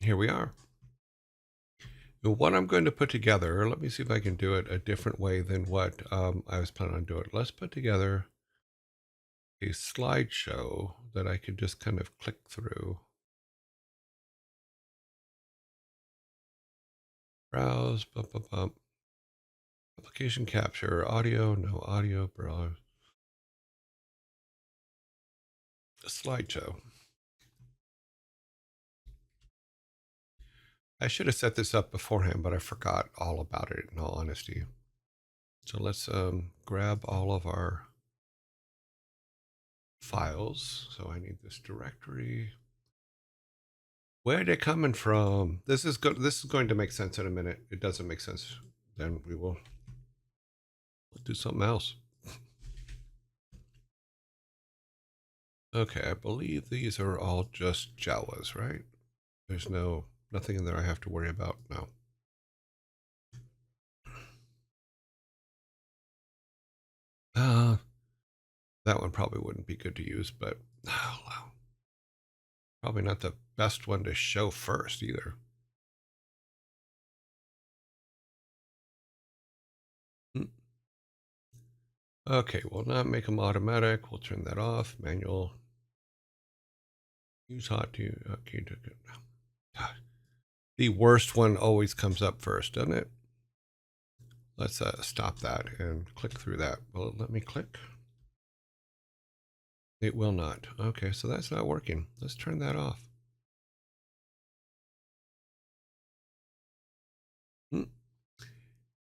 here we are. And what I'm going to put together, let me see if I can do it a different way than what I was planning on doing. Let's put together a slideshow that I could just kind of click through. Browse, bump, bump, bump. Application capture, audio, no audio, browse. A slideshow. I should have set this up beforehand, but I forgot all about it in all honesty. So let's grab all of our files. So I need this directory. Where are they coming from? This is going to make sense in a minute. It doesn't make sense, then we'll do something else. Okay, I believe these are all just Jawas, right? There's nothing in there I have to worry about now. That one probably wouldn't be good to use, but probably not the best one to show first either. Okay, we'll not make them automatic. We'll turn that off. Manual. Use hot to. Okay. The worst one always comes up first, doesn't it? Let's stop that and click through that. Will it let me click? It will not. Okay, so that's not working. Let's turn that off.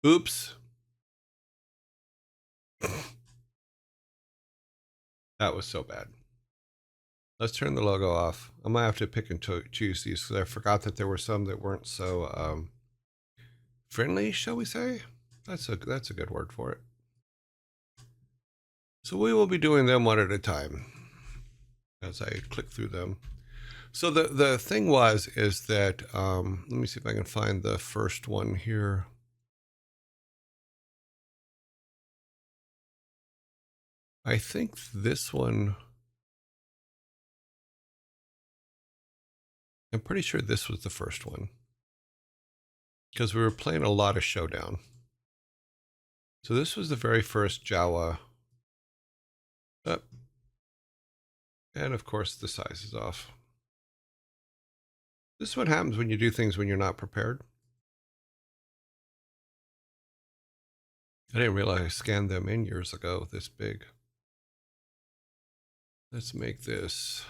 Oops. That was so bad. Let's turn the logo off. I might have to pick and choose these because I forgot that there were some that weren't so friendly, shall we say? That's a good word for it. So we will be doing them one at a time as I click through them. So the thing is that let me see if I can find the first one here. I think this one, I'm pretty sure this was the first one because we were playing a lot of Showdown. So this was the very first Jawa. And of course the size is off. This is what happens when you do things when you're not prepared. I didn't realize I scanned them in years ago this big. Let's make this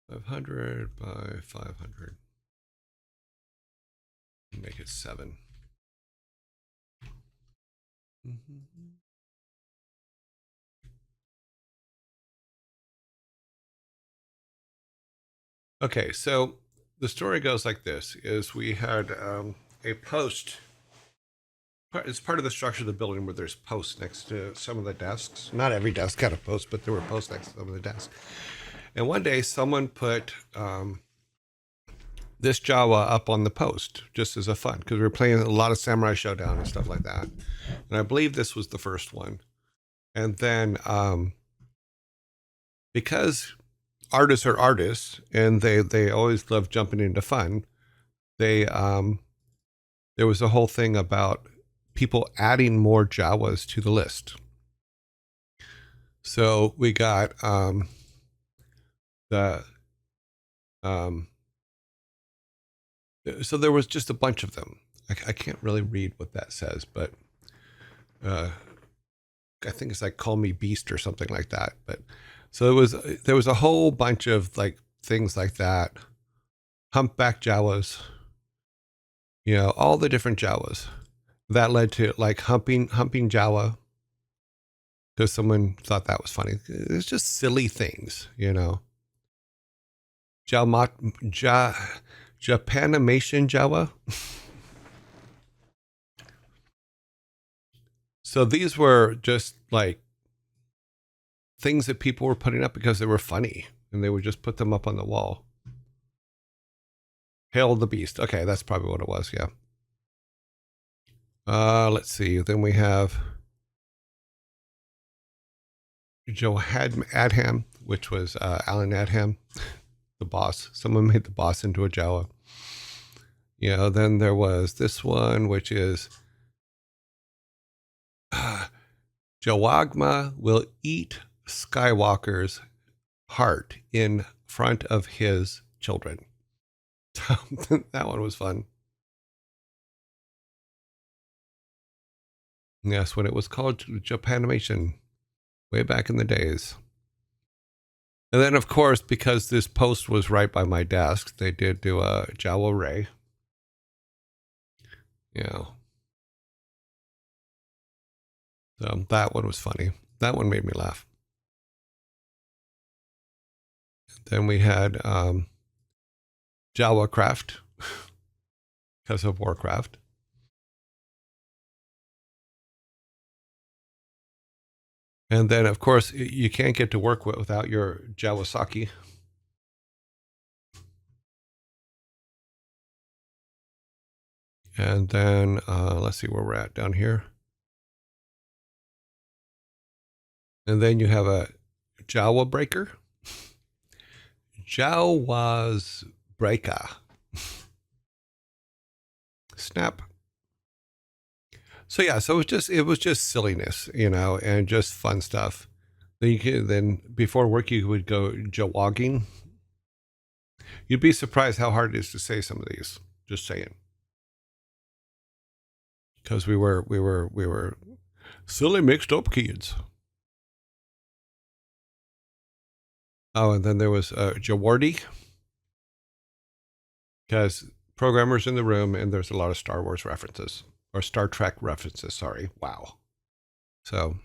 500 by 500. Make it 7. Okay, so the story goes like this: is we had a post. It's part of the structure of the building where there's posts next to some of the desks. Not every desk had a post, but there were posts next to some of the desks. And one day, someone put this Jawa up on the post just as a fun because we were playing a lot of Samurai Showdown and stuff like that. And I believe this was the first one. And then because artists are artists and they always love jumping into fun, there was a whole thing about people adding more Jawas to the list. So we got so there was just a bunch of them. I can't really read what that says, but I think it's like "Call Me Beast" or something like that. But so there was a whole bunch of like things like that, humpback Jawas, all the different Jawas. That led to like humping Jawa because someone thought that was funny. It's just silly things, Japanimation Jawa. So these were just like things that people were putting up because they were funny and they would just put them up on the wall. Hail the Beast. Okay, that's probably what it was. Yeah. Let's see. Then we have Joe Adham, which was Alan Adham. the boss. Someone made the boss into a Jawa. Then there was this one, which is Jawagma will eat Skywalker's heart in front of his children. That one was fun. Yes, when it was called Japanimation, way back in the days. And then, of course, because this post was right by my desk, they did do a Jawa Ray. So that one was funny. That one made me laugh. Then we had Jawa Craft because of Warcraft. And then, of course, you can't get to work without your Jawasaki. And then let's see where we're at down here. And then you have a Jawa Breaker. Jawa's Breaker. Snap. So yeah, so it was just silliness, and just fun stuff. Then before work you would go jawogging. You'd be surprised how hard it is to say some of these. Just saying. Because we were silly mixed up kids. Oh, and then there was Jawardi. Because programmers in the room, and there's a lot of Star Wars references. Or Star Trek references, sorry. Wow. So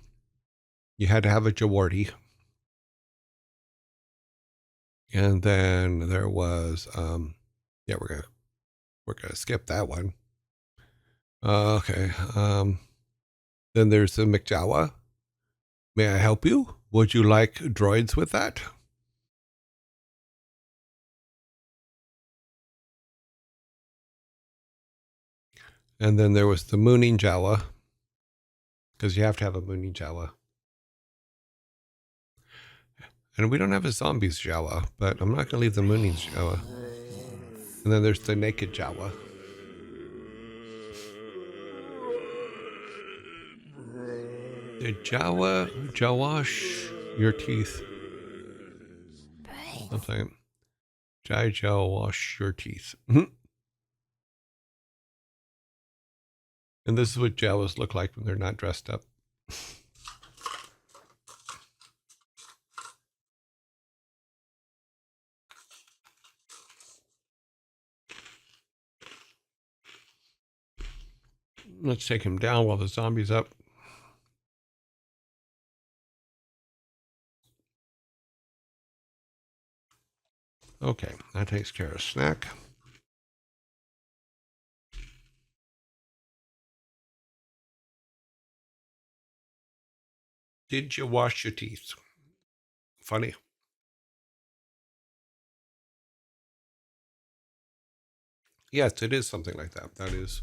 you had to have a Jawardi. And then there was yeah, we're gonna skip that one. Okay. Then there's the McJawa. May I help you? Would you like droids with that? And then there was the Mooning Jawa, because you have to have a Mooning Jawa. And we don't have a Zombies Jawa, but I'm not going to leave the Mooning Jawa. And then there's the Naked Jawa. The Jawash your teeth. Something. Jawash your teeth. And this is what Jawas look like when they're not dressed up. Let's take him down while the zombie's up. Okay, that takes care of snack. Did you wash your teeth? Funny. Yes, it is something like that. That is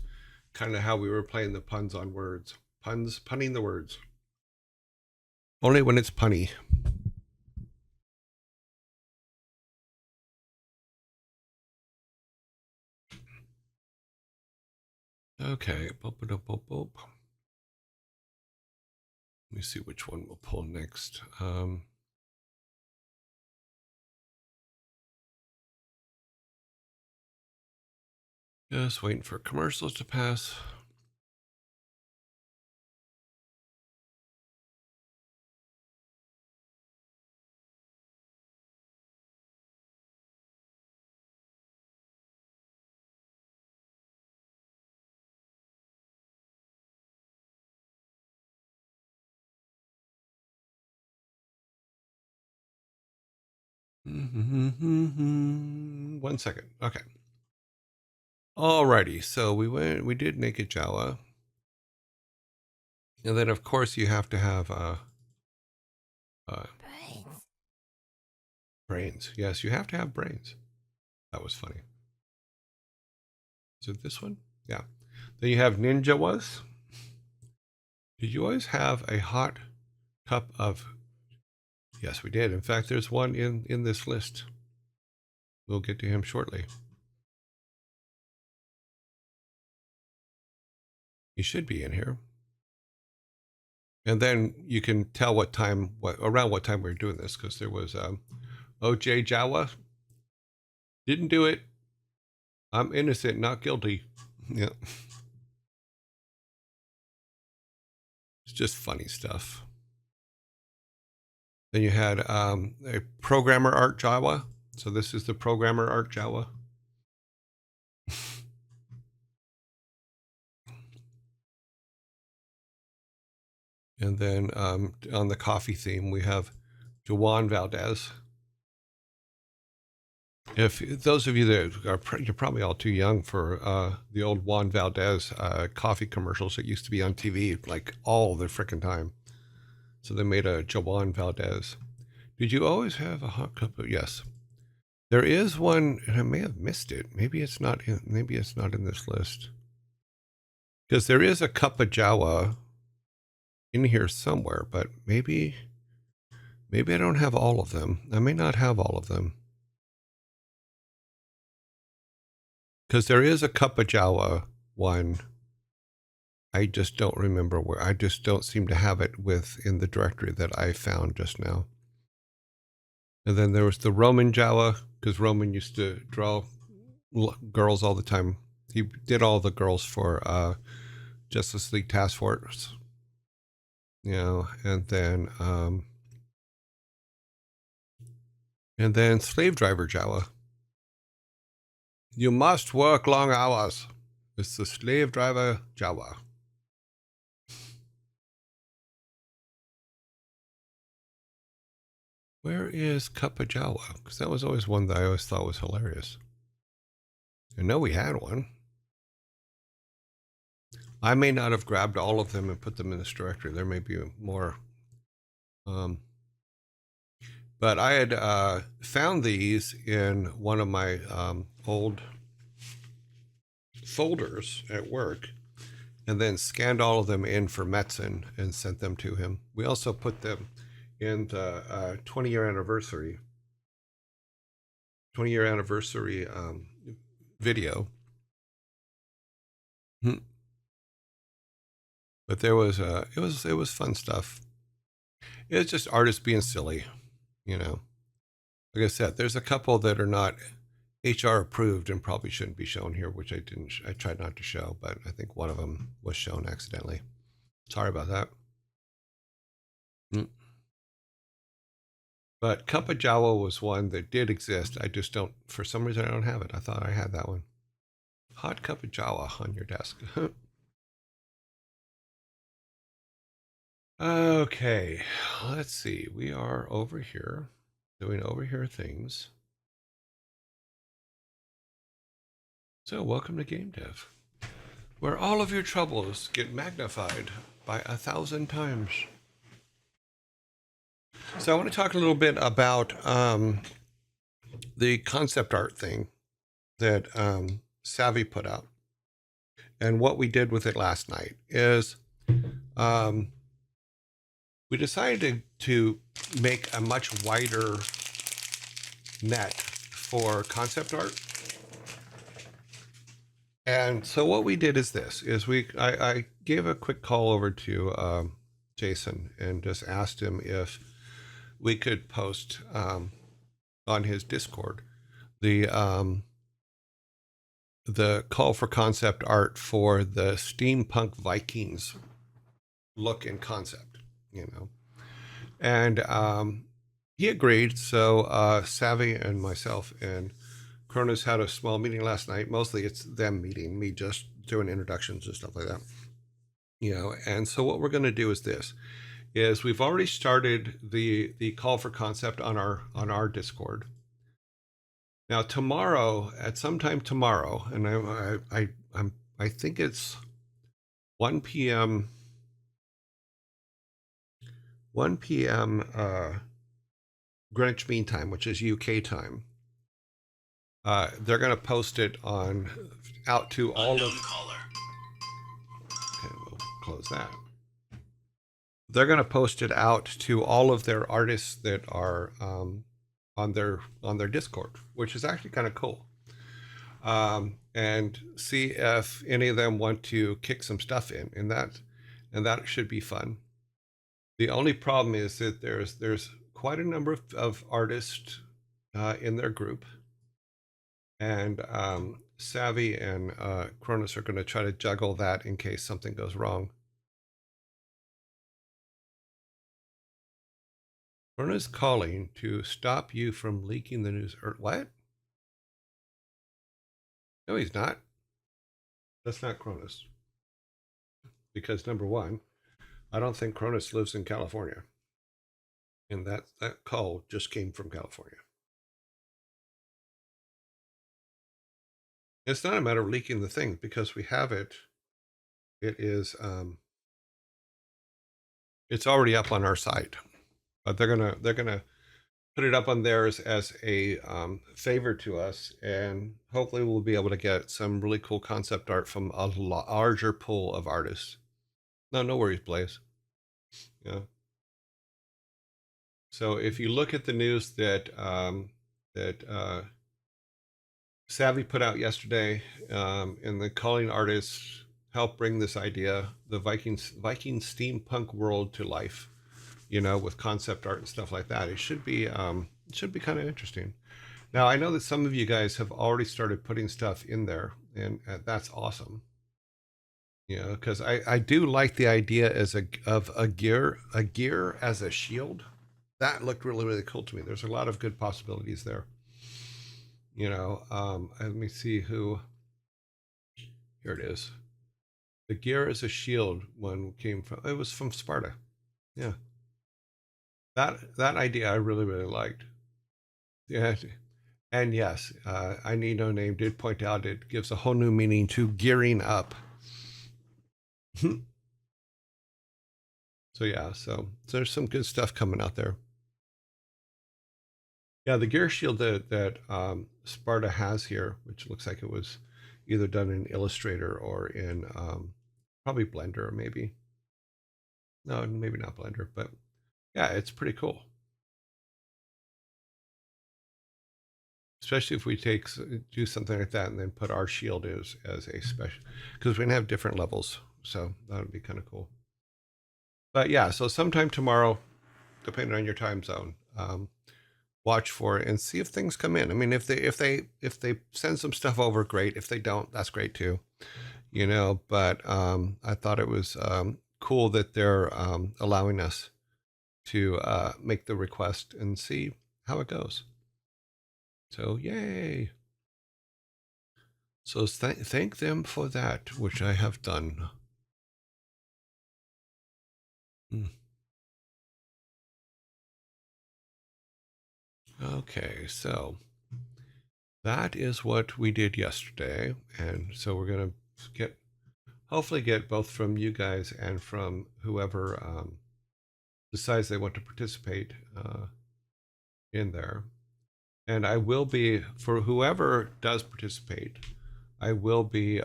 kind of how we were playing the puns on words. Punning the words. Only when it's punny. Okay. Let me see which one we'll pull next. Just waiting for commercials to pass. Mm-hmm. 1 second. Okay. Alrighty. So we did Naked Jawa. And then of course you have to have brains. Yes, you have to have brains. That was funny. Is it this one? Yeah. Then you have Ninja was. Did you always have a hot cup of? Yes, we did. In fact, there's one in this list. We'll get to him shortly. He should be in here. And then you can tell around what time we were doing this, because there was OJ Jawa. Didn't do it. I'm innocent, not guilty. Yeah. It's just funny stuff. Then you had a programmer Art Jawa. So this is the programmer Art Jawa. And then on the coffee theme, we have Juan Valdez. If those of you that you're probably all too young for the old Juan Valdez coffee commercials that used to be on TV like all the frickin' time. So they made a Juan Valdez. Did you always have a hot cup of? Yes. There is one, and I may have missed it. Maybe it's not in this list. Because there is a cup of Jawa in here somewhere, but maybe I don't have all of them. I may not have all of them. Because there is a cup of Jawa one. I just don't remember where. I just don't seem to have it in the directory that I found just now. And then there was the Roman Jawa, because Roman used to draw girls all the time. He did all the girls for Justice League Task Force. You know, and then Slave Driver Jawa. You must work long hours. It's the Slave Driver Jawa. Where is Cup of Jawa? Because that was always one that I always thought was hilarious. I know we had one. I may not have grabbed all of them and put them in this directory. There may be more. But I had found these in one of my old folders at work, and then scanned all of them in for Metzen and sent them to him. We also put them in the 20-year anniversary video. But there was it was fun stuff. It was just artists being silly, you know. Like I said, there's a couple that are not HR approved and probably shouldn't be shown here, which I tried not to show, but I think one of them was shown accidentally. Sorry about that. But Cup of Jawa was one that did exist. I just don't, for some reason, I don't have it. I thought I had that one. Hot Cup of Jawa on your desk. Okay, let's see. We are over here doing over here things. So welcome to Game Dev, where all of your troubles get magnified by 1,000 times. So I want to talk a little bit about the concept art thing that Savvy put out. And what we did with it last night is we decided to make a much wider net for concept art. And so what we did is this, is I gave a quick call over to Jason and just asked him if we could post on his Discord the call for concept art for the Steampunk Vikings look and concept, you know. And he agreed. So Savvy and myself and Cronus had a small meeting last night. Mostly it's them meeting, me just doing introductions and stuff like that. You know, and so what we're going to do is this, is we've already started the call for concept on our Discord. Now tomorrow, at some time tomorrow, and I think it's 1 p.m. 1 p.m. Greenwich Mean Time, which is UK time. They're going to post it out to all of. Okay, we'll close that. They're going to post it out to all of their artists that are on their Discord, which is actually kind of cool. And see if any of them want to kick some stuff in, and that should be fun. The only problem is that there's quite a number of artists in their group, and Savvy and Cronus are going to try to juggle that in case something goes wrong. Cronus calling to stop you from leaking the news. Or what? No, he's not. That's not Cronus. Because number one, I don't think Cronus lives in California, and that call just came from California. It's not a matter of leaking the thing because we have it. It is it's already up on our site, but they're gonna put it up on theirs as a favor to us, and hopefully we'll be able to get some really cool concept art from a larger pool of artists. No worries, Blaze. Yeah. So if you look at the news that Savvy put out yesterday, and the calling artists helped bring this idea, the Viking steampunk world to life, with concept art and stuff like that. It should be kind of interesting. Now I know that some of you guys have already started putting stuff in there, and that's awesome. Because I do like the idea of a gear as a shield. That looked really cool to me. There's a lot of good possibilities there. Let me see who. Here it is. The gear as a shield one came from. It was from Sparta. Yeah. That idea I really liked. Yeah. And yes, I Need No Name did point out it gives a whole new meaning to gearing up. So yeah, so there's some good stuff coming out there. Yeah, the gear shield that Sparta has here, which looks like it was either done in Illustrator or in probably Blender, maybe. No, maybe not Blender, but yeah, it's pretty cool. Especially if we do something like that and then put our shield as a special, because we can have different levels, so that would be kind of cool. But yeah, so sometime tomorrow, depending on your time zone, watch for it and see if things come in. I mean, if they send some stuff over, great. If they don't, that's great too. But I thought it was cool that they're allowing us to make the request and see how it goes. So yay! So thank them for that, which I have done. Okay, so that is what we did yesterday, and so we're gonna hopefully get both from you guys and from whoever decides they want to participate in there. And I will be, for whoever does participate, I will be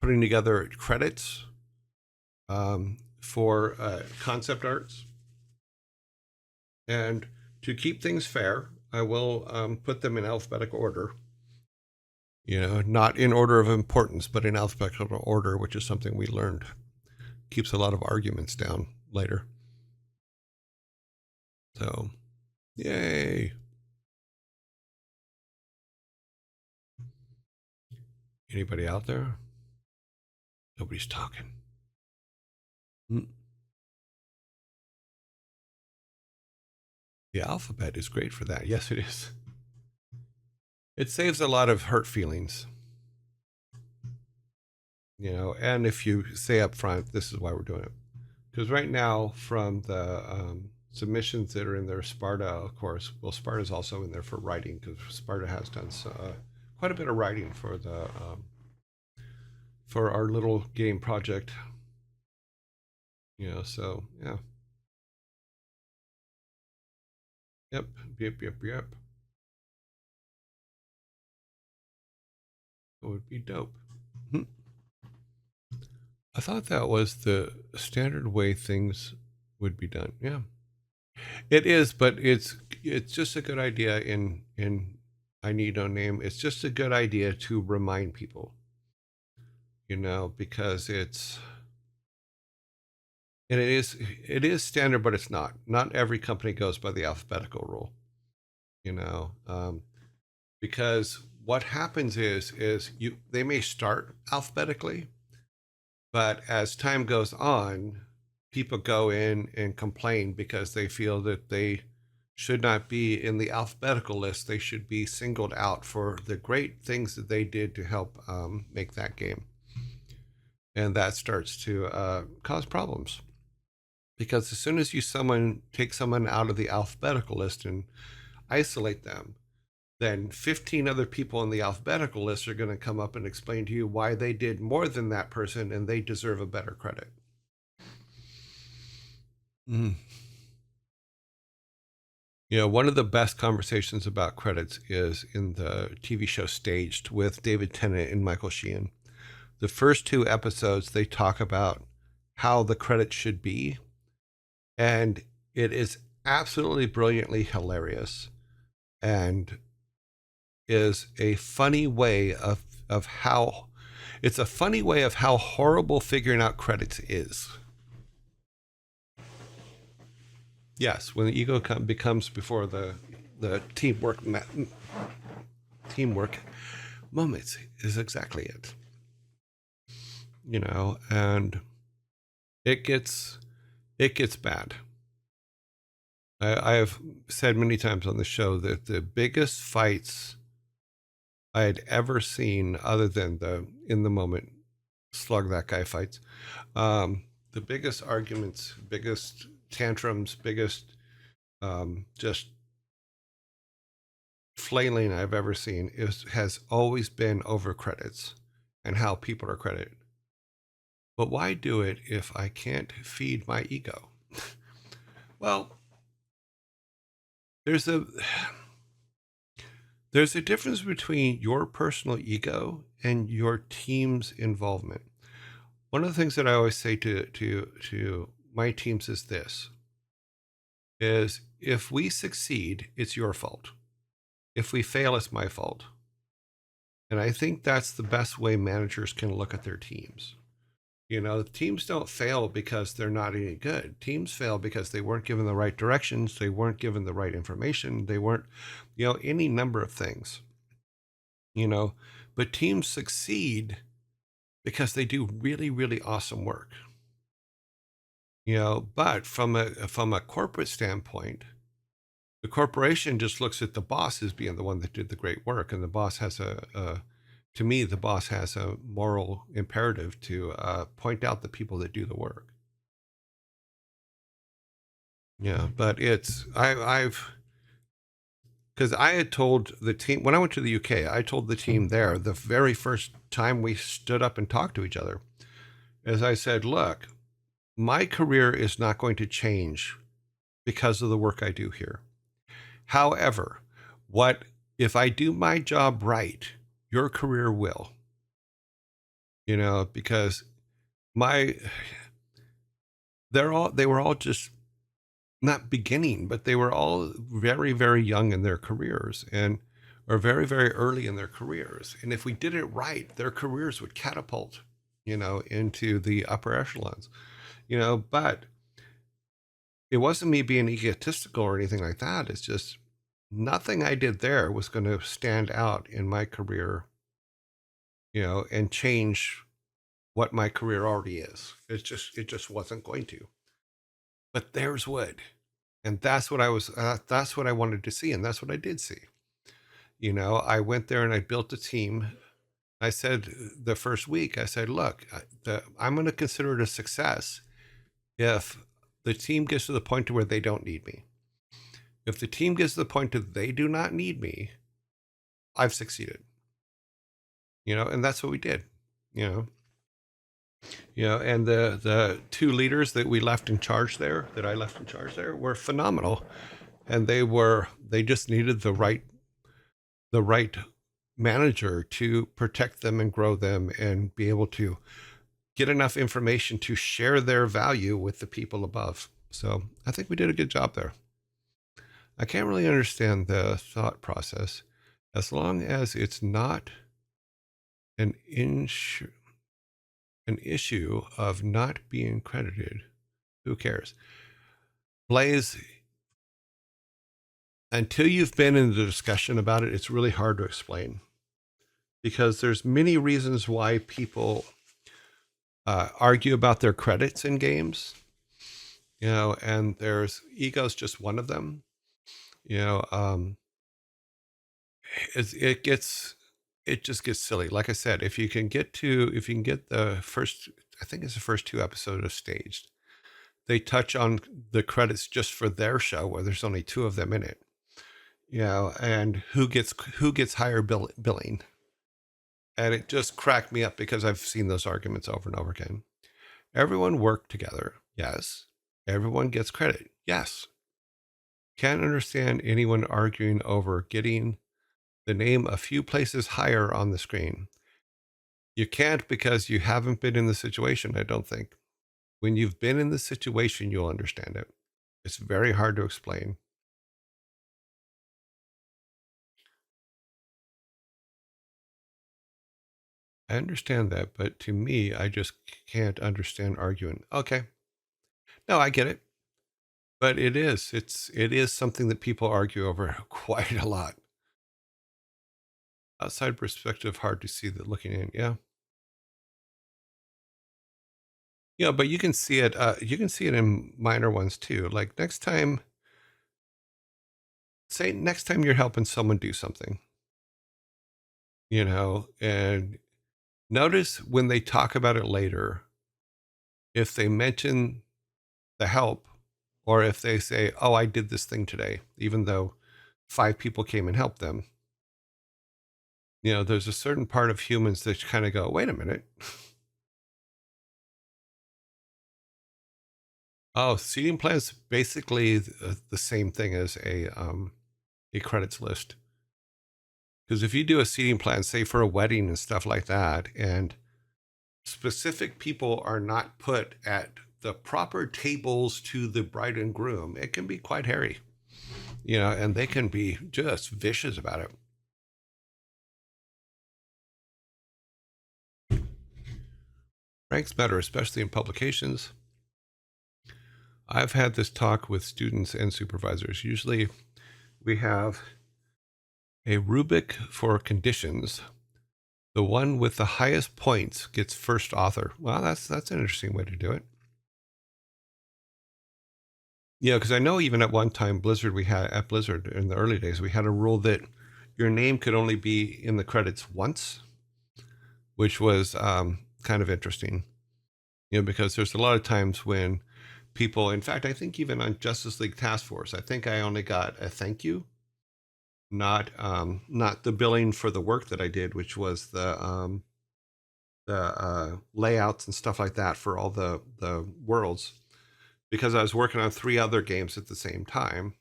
putting together credits for concept arts. And to keep things fair, I will put them in alphabetical order. Not in order of importance, but in alphabetical order, which is something we learned. Keeps a lot of arguments down later. So, yay. Anybody out there? Nobody's talking. The alphabet is great for that. Yes, it is. It saves a lot of hurt feelings. And if you say up front, this is why we're doing it. Because right now, from the submissions that are in there, Sparta, of course, well, Sparta's also in there for writing, because Sparta has done quite a bit of writing for for our little game project. So yeah. Yep. It would be dope. I thought that was the standard way things would be done. Yeah. It is, but it's just a good idea in I Need No Name. It's just a good idea to remind people, because it is standard, but it's not. Not every company goes by the alphabetical rule, you know, because what happens is they may start alphabetically, but as time goes on, people go in and complain because they feel that they should not be in the alphabetical list. They should be singled out for the great things that they did to help make that game. And that starts to cause problems because as soon as you take someone out of the alphabetical list and isolate them, then 15 other people on the alphabetical list are going to come up and explain to you why they did more than that person and they deserve a better credit. Mm. One of the best conversations about credits is in the TV show Staged with David Tennant and Michael Sheehan. The first two episodes, they talk about how the credits should be, and it is absolutely brilliantly hilarious and is a funny way of how it's a funny way of how horrible figuring out credits is. Yes, when the ego becomes before the teamwork moments is exactly it. And it gets bad. I have said many times on the show that the biggest fights I had ever seen, other than the in the moment slug that guy fights, the biggest arguments, biggest tantrums, biggest just flailing I've ever seen has always been over credits and how people are credited. But why do it if I can't feed my ego? Well, there's a difference between your personal ego and your team's involvement. One of the things that I always say to my teams is this: is if we succeed, it's your fault. If we fail, it's my fault. And I think that's the best way managers can look at their teams. Teams don't fail because they're not any good. Teams fail because they weren't given the right directions, they weren't given the right information, they weren't, any number of things. But teams succeed because they do really, really awesome work. But from a corporate standpoint, the corporation just looks at the boss as being the one that did the great work, and the boss has to me, the boss has a moral imperative to point out the people that do the work. Yeah, but I've because I had told the team when I went to the UK, I told the team there the very first time we stood up and talked to each other, as I said, look, my career is not going to change because of the work I do here. However, if I do my job right, your career will. Because they were all just not beginning, but they were all very, very young in their careers or very, very early in their careers. And if we did it right, their careers would catapult, into the upper echelons, but it wasn't me being egotistical or anything like that. It's just nothing I did there was going to stand out in my career, and change what my career already is. It just wasn't going to. But theirs would, and that's what that's what I wanted to see, and that's what I did see. I went there and I built a team. I said the first week, I said, look, I'm going to consider it a success if the team gets to the point to where they don't need me. If the team gets to the point that they do not need me, I've succeeded. And that's what we did. And the two leaders that I left in charge there were phenomenal, and they just needed the right manager to protect them and grow them and be able to get enough information to share their value with the people above. So I think we did a good job there. I can't really understand the thought process as long as it's not an ins- an issue of not being credited. Who cares? Blaze, until you've been in the discussion about it, it's really hard to explain because there's many reasons why people argue about their credits in games, and there's ego's just one of them. You know, it gets it just gets silly. Like I said, if you can get the first, I think it's the first two episodes of Staged, they touch on the credits just for their show where there's only two of them in it. And who gets higher billing, and it just cracked me up because I've seen those arguments over and over again. Everyone worked together, yes. Everyone gets credit, yes. Can't understand anyone arguing over getting the name a few places higher on the screen. You can't because you haven't been in the situation, I don't think. When you've been in the situation, you'll understand it. It's very hard to explain. I understand that, but to me, I just can't understand arguing. Okay. No, I get it. But it is something that people argue over quite a lot. Outside perspective, hard to see that looking in. Yeah. Yeah, but you can see it. You can see it in minor ones too. Like next time you're helping someone do something, and notice when they talk about it later, if they mention the help, or if they say, "Oh, I did this thing today," even though five people came and helped them. There's a certain part of humans that kind of go, "Wait a minute." Oh, seating plan's basically the same thing as a credits list. Because if you do a seating plan, say for a wedding and stuff like that, and specific people are not put at the proper tables to the bride and groom, it can be quite hairy, and they can be just vicious about it. Ranks matter, especially in publications. I've had this talk with students and supervisors. Usually we have a rubric for conditions. The one with the highest points gets first author. Well, that's an interesting way to do it. Yeah, because I know even at one time at Blizzard in the early days, we had a rule that your name could only be in the credits once, which was kind of interesting. Because there's a lot of times when people, in fact, I think even on Justice League Task Force, I think I only got a thank you, not the billing for the work that I did, which was the layouts and stuff like that for all the worlds, because I was working on three other games at the same time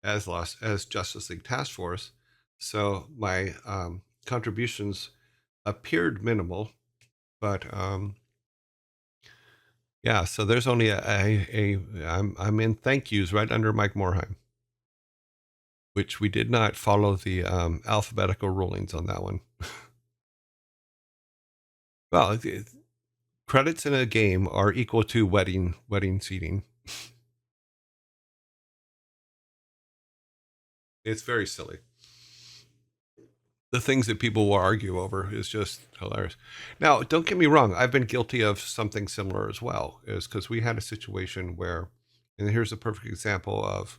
as Justice League Task Force. So my contributions appeared minimal, but yeah. So there's only I'm in thank yous right under Mike Morheim, which we did not follow the alphabetical rulings on that one. Well, credits in a game are equal to wedding seating. It's very silly. The things that people will argue over is just hilarious. Now, don't get me wrong. I've been guilty of something similar as well, is because we had a situation where, and here's a perfect example of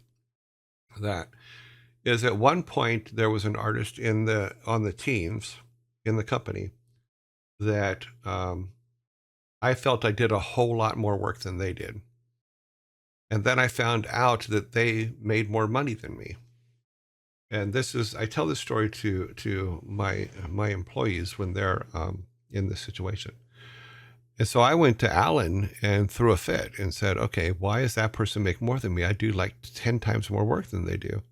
that, is at one point there was an artist on the teams in the company that I felt I did a whole lot more work than they did. And then I found out that they made more money than me. And I tell this story to my employees when they're in this situation. And so I went to Alan and threw a fit and said, "Okay, why does that person make more than me? I do like 10 times more work than they do."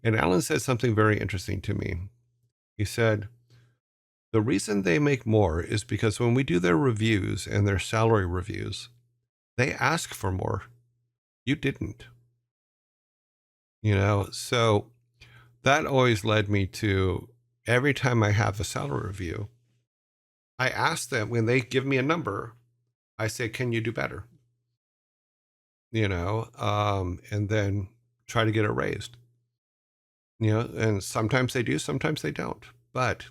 And Alan said something very interesting to me. He said, "The reason they make more is because when we do their reviews and their salary reviews, they ask for more. You didn't." So that always led me to every time I have a salary review, I ask them when they give me a number, I say, can you do better? And then try to get it raised, and sometimes they do, sometimes they don't. But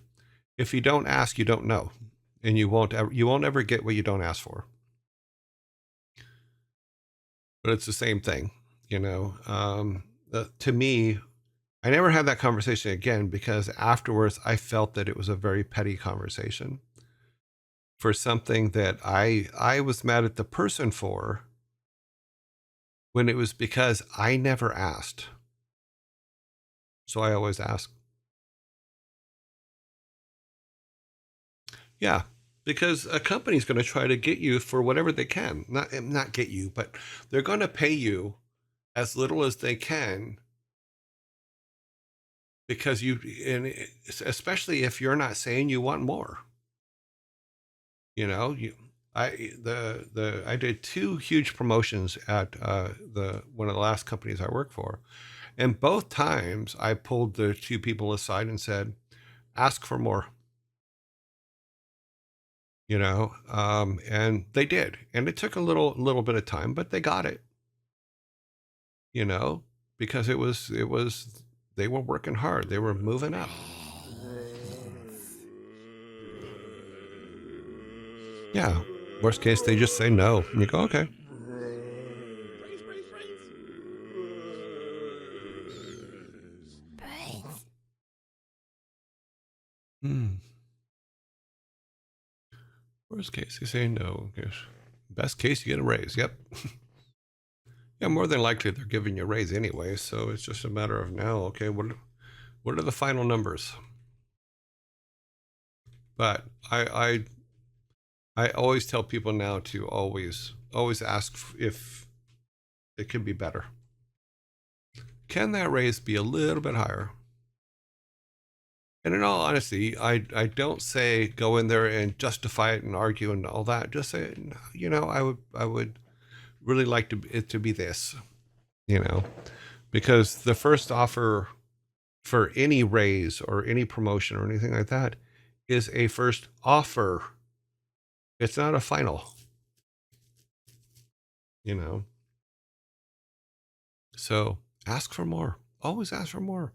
if you don't ask, you don't know, and you won't ever get what you don't ask for. But it's the same thing, to me. I never had that conversation again because afterwards I felt that it was a very petty conversation for something that I was mad at the person for, when it was because I never asked. So I always ask. Yeah, because a company's going to try to get you for whatever they can. Not get you, but they're going to pay you as little as they can, because and especially if you're not saying you want more. You I did two huge promotions at the one of the last companies I worked for, and both times I pulled the two people aside and said, "Ask for more." And they did, and it took a little bit of time, but they got it. You know, because it was they were working hard, they were moving up. Yeah. Worst case, they just say no, and you go, okay. Hmm. Worst case, they say no. Yes. Best case, you get a raise. Yep. Yeah, more than likely they're giving you a raise anyway, so it's just a matter of now. Okay, what are the final numbers? But I always tell people now to always ask if it could be better. Can that raise be a little bit higher? And in all honesty, I don't say go in there and justify it and argue and all that. Just say, I would really like it to be this, you know, because the first offer for any raise or any promotion or anything like that is a first offer. It's not a final, you know. So ask for more. Always ask for more.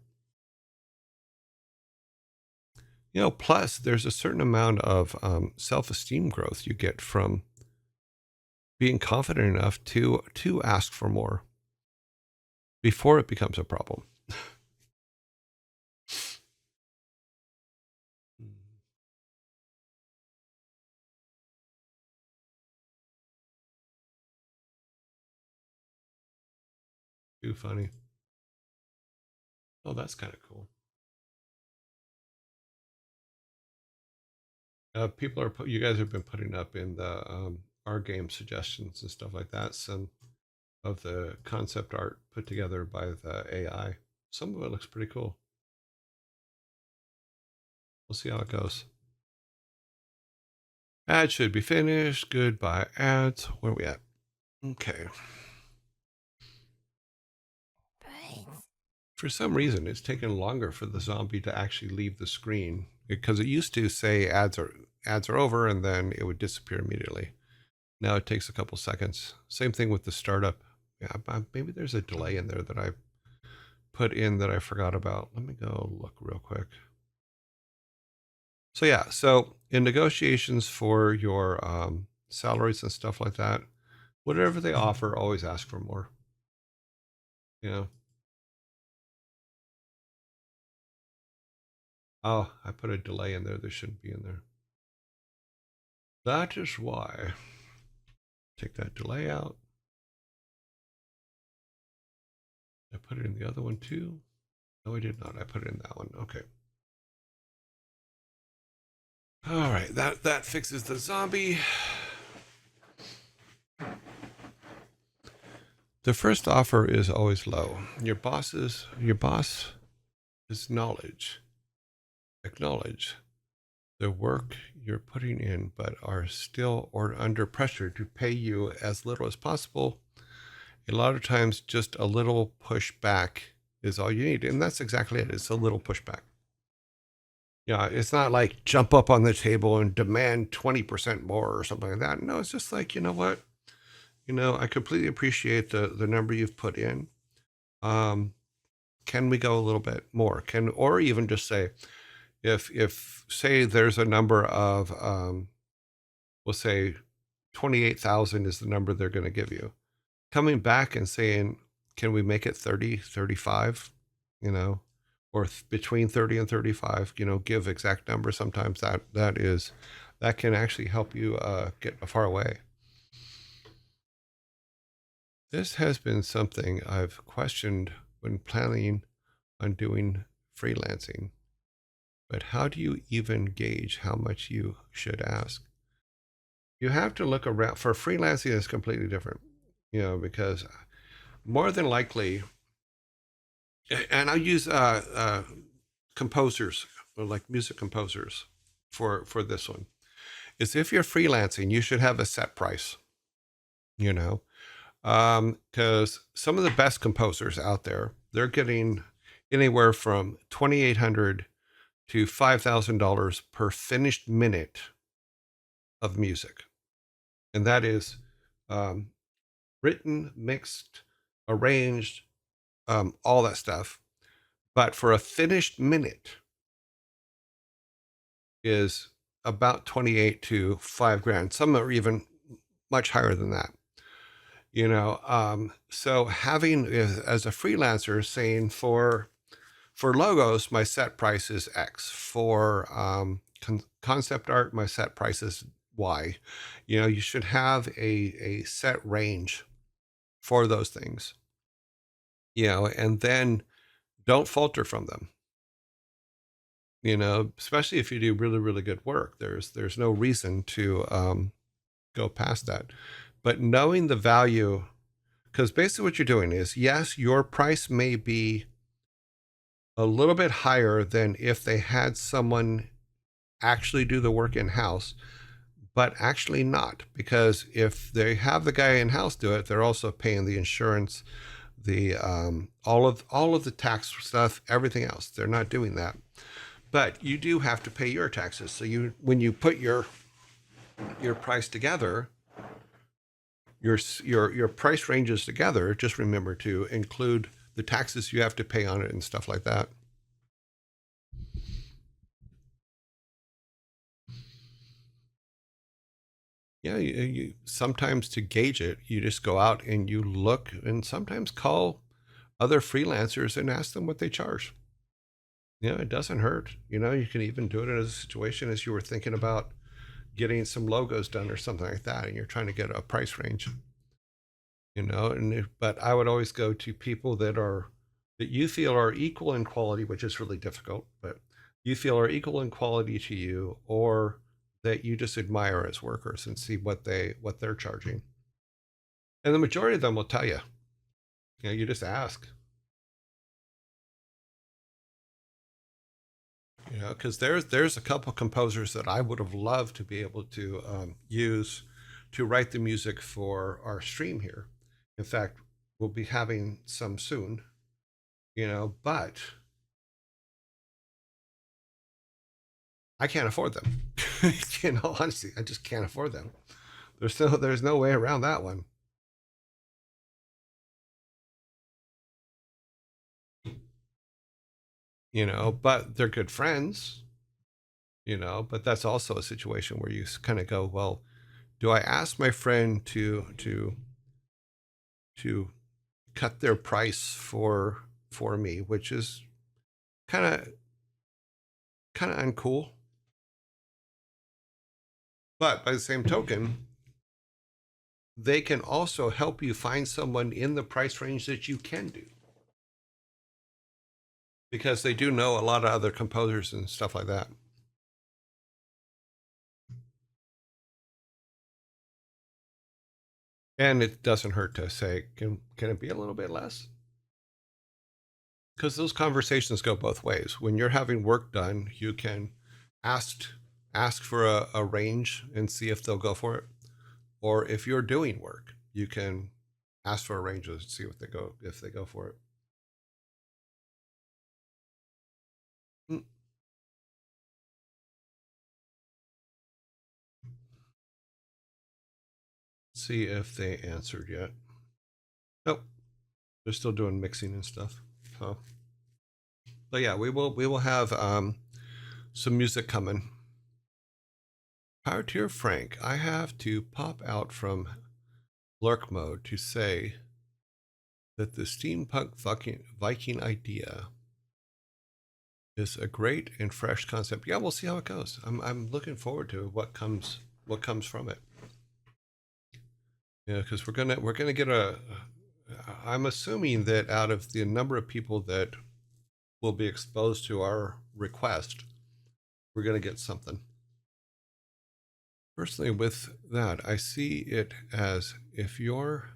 Plus there's a certain amount of self-esteem growth you get from being confident enough to ask for more before it becomes a problem. Too funny. Oh, that's kind of cool. You guys have been putting up in the our game suggestions and stuff like that. Some of the concept art put together by the AI. Some of it looks pretty cool. We'll see how it goes. Ad should be finished. Goodbye, ads. Where are we at? Okay. For some reason, it's taken longer for the zombie to actually leave the screen, because it used to say ads are over and then it would disappear immediately. Now it takes a couple seconds. Same thing with the startup. Yeah, maybe there's a delay in there that I put in that I forgot about. Let me go look real quick. So yeah, so in negotiations for your salaries and stuff like that, whatever they offer, always ask for more. You know. Oh, I put a delay in there. There shouldn't be in there. That is why. Take that delay out. I put it in the other one too. No, I did not. I put it in that one. Okay. All right. That fixes the zombie. The first offer is always low. Your boss is acknowledge the work you're putting in, but are still or under pressure to pay you as little as possible. A lot of times, just a little push back is all you need. And that's exactly it. It's a little pushback. Yeah, it's not like jump up on the table and demand 20% more or something like that. No, it's just like, you know what? I completely appreciate the number you've put in. Um, can we go a little bit more? Or even just say, if say there's a number of, we'll say 28,000 is the number they're going to give you. Coming back and saying, can we make it 30, 35, or between 30 and 35, give exact numbers. Sometimes that can actually help you get far away. This has been something I've questioned when planning on doing freelancing. But how do you even gauge how much you should ask? You have to look around. For freelancing, it's completely different, because more than likely, and I'll use composers, or like music composers for this one, is if you're freelancing, you should have a set price, because some of the best composers out there, they're getting anywhere from $2,800 to $5,000 per finished minute of music. And that is written, mixed, arranged, all that stuff. But for a finished minute is about 28 to 5 grand. Some are even much higher than that. So having as a freelancer saying for logos, my set price is X. For concept art, my set price is Y. You should have a set range for those things, and then don't falter from them. Especially if you do really, really good work, there's no reason to go past that. But knowing the value, because basically what you're doing is, yes, your price may be a little bit higher than if they had someone actually do the work in-house, but actually not, because if they have the guy in-house do it, they're also paying the insurance, the all of the tax stuff, everything else. They're not doing that. But you do have to pay your taxes. So when you put your price together, your price ranges together, just remember to include the taxes you have to pay on it and stuff like that. Yeah, you sometimes, to gauge it, you just go out and you look, and sometimes call other freelancers and ask them what they charge. It doesn't hurt. You can even do it in a situation as you were thinking about getting some logos done or something like that, and you're trying to get a price range. But I would always go to people that you feel are equal in quality, which is really difficult, but you feel are equal in quality to you, or that you just admire as workers, and see what they're charging. And the majority of them will tell you. You just ask. Because there's a couple composers that I would have loved to be able to use to write the music for our stream here. In fact, we'll be having some soon, but I can't afford them. Honestly, I just can't afford them. There's no way around that one. But they're good friends, but that's also a situation where you kind of go, well, do I ask my friend to cut their price for me, which is kind of uncool. But by the same token, they can also help you find someone in the price range that you can do, because they do know a lot of other composers and stuff like that. And it doesn't hurt to say, can it be a little bit less? Because those conversations go both ways. When you're having work done, you can ask for a range and see if they'll go for it. Or if you're doing work, you can ask for a range and see if they go for it. see if they answered yet. Nope. They're still doing mixing and stuff. So, but yeah, we will have some music coming. Privateer Frank, I have to pop out from lurk mode to say that the steampunk Viking idea is a great and fresh concept. Yeah, we'll see how it goes. I'm looking forward to what comes from it. Yeah, because we're gonna get a. I'm assuming that out of the number of people that will be exposed to our request, we're gonna get something. Personally, with that, I see it as if you're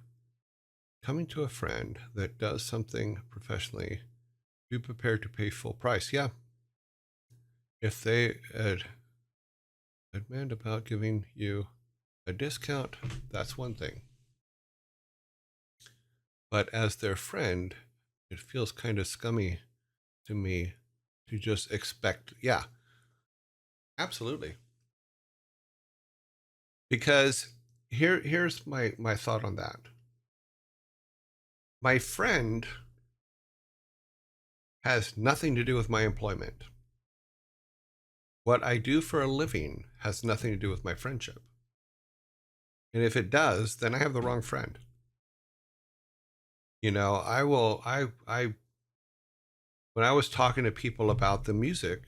coming to a friend that does something professionally, be prepared to pay full price. Yeah. If they demand about giving you a discount, that's one thing. But as their friend, it feels kind of scummy to me to just expect, yeah, absolutely. Because here's my thought on that. My friend has nothing to do with my employment. What I do for a living has nothing to do with my friendship. And if it does, then I have the wrong friend. You know, when I was talking to people about the music,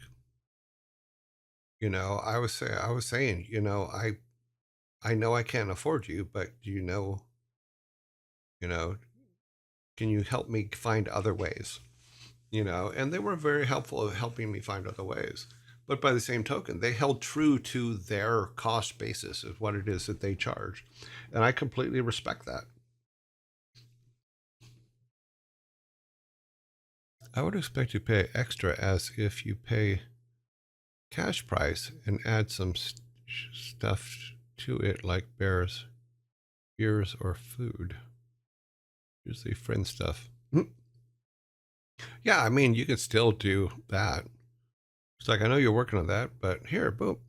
you know, I was saying, you know, I know I can't afford you, but do you know, can you help me find other ways? You know, and they were very helpful of helping me find other ways. But by the same token, they held true to their cost basis of what it is that they charge. And I completely respect that. I would expect you to pay extra as if you pay cash price and add some stuff to it like beers or food. Usually friend stuff. Yeah, I mean, you could still do that. It's like, I know you're working on that, but here, boom.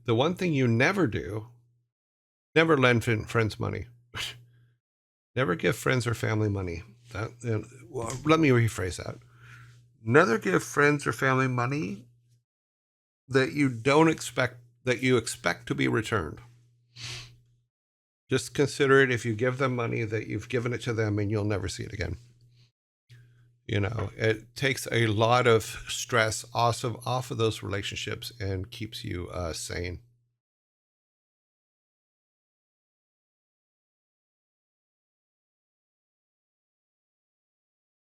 The one thing you never do, never lend friends money. Never give friends or family money. Well, let me rephrase that. Never give friends or family money that you expect to be returned. Just consider it, if you give them money, that you've given it to them and you'll never see it again. You know, it takes a lot of stress off of those relationships and keeps you sane.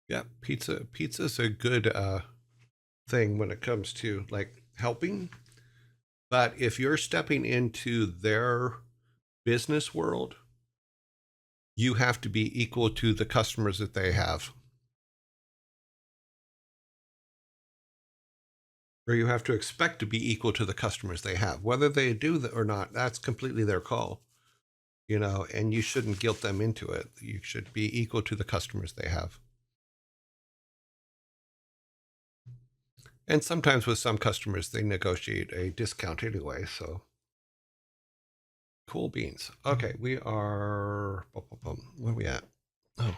Yeah, pizza's a good thing when it comes to like helping. But if you're stepping into their business world, you have to be equal to the customers that they have. Or you have to expect to be equal to the customers they have. Whether they do that or not, that's completely their call. You know, and you shouldn't guilt them into it. You should be equal to the customers they have. And sometimes with some customers, they negotiate a discount anyway. So cool beans. Okay, we are. Where are we at? Oh,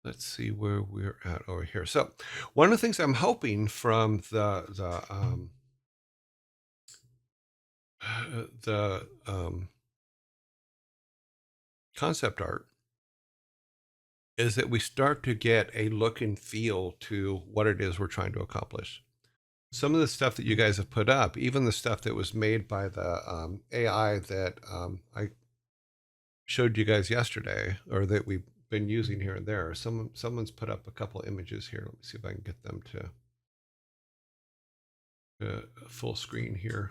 let's see where we're at over here. So, one of the things I'm hoping from the concept art is that we start to get a look and feel to what it is we're trying to accomplish. Some of the stuff that you guys have put up, even the stuff that was made by the AI that I showed you guys yesterday, or that we've been using here and there. Someone's put up a couple images here. Let me see if I can get them to full screen here.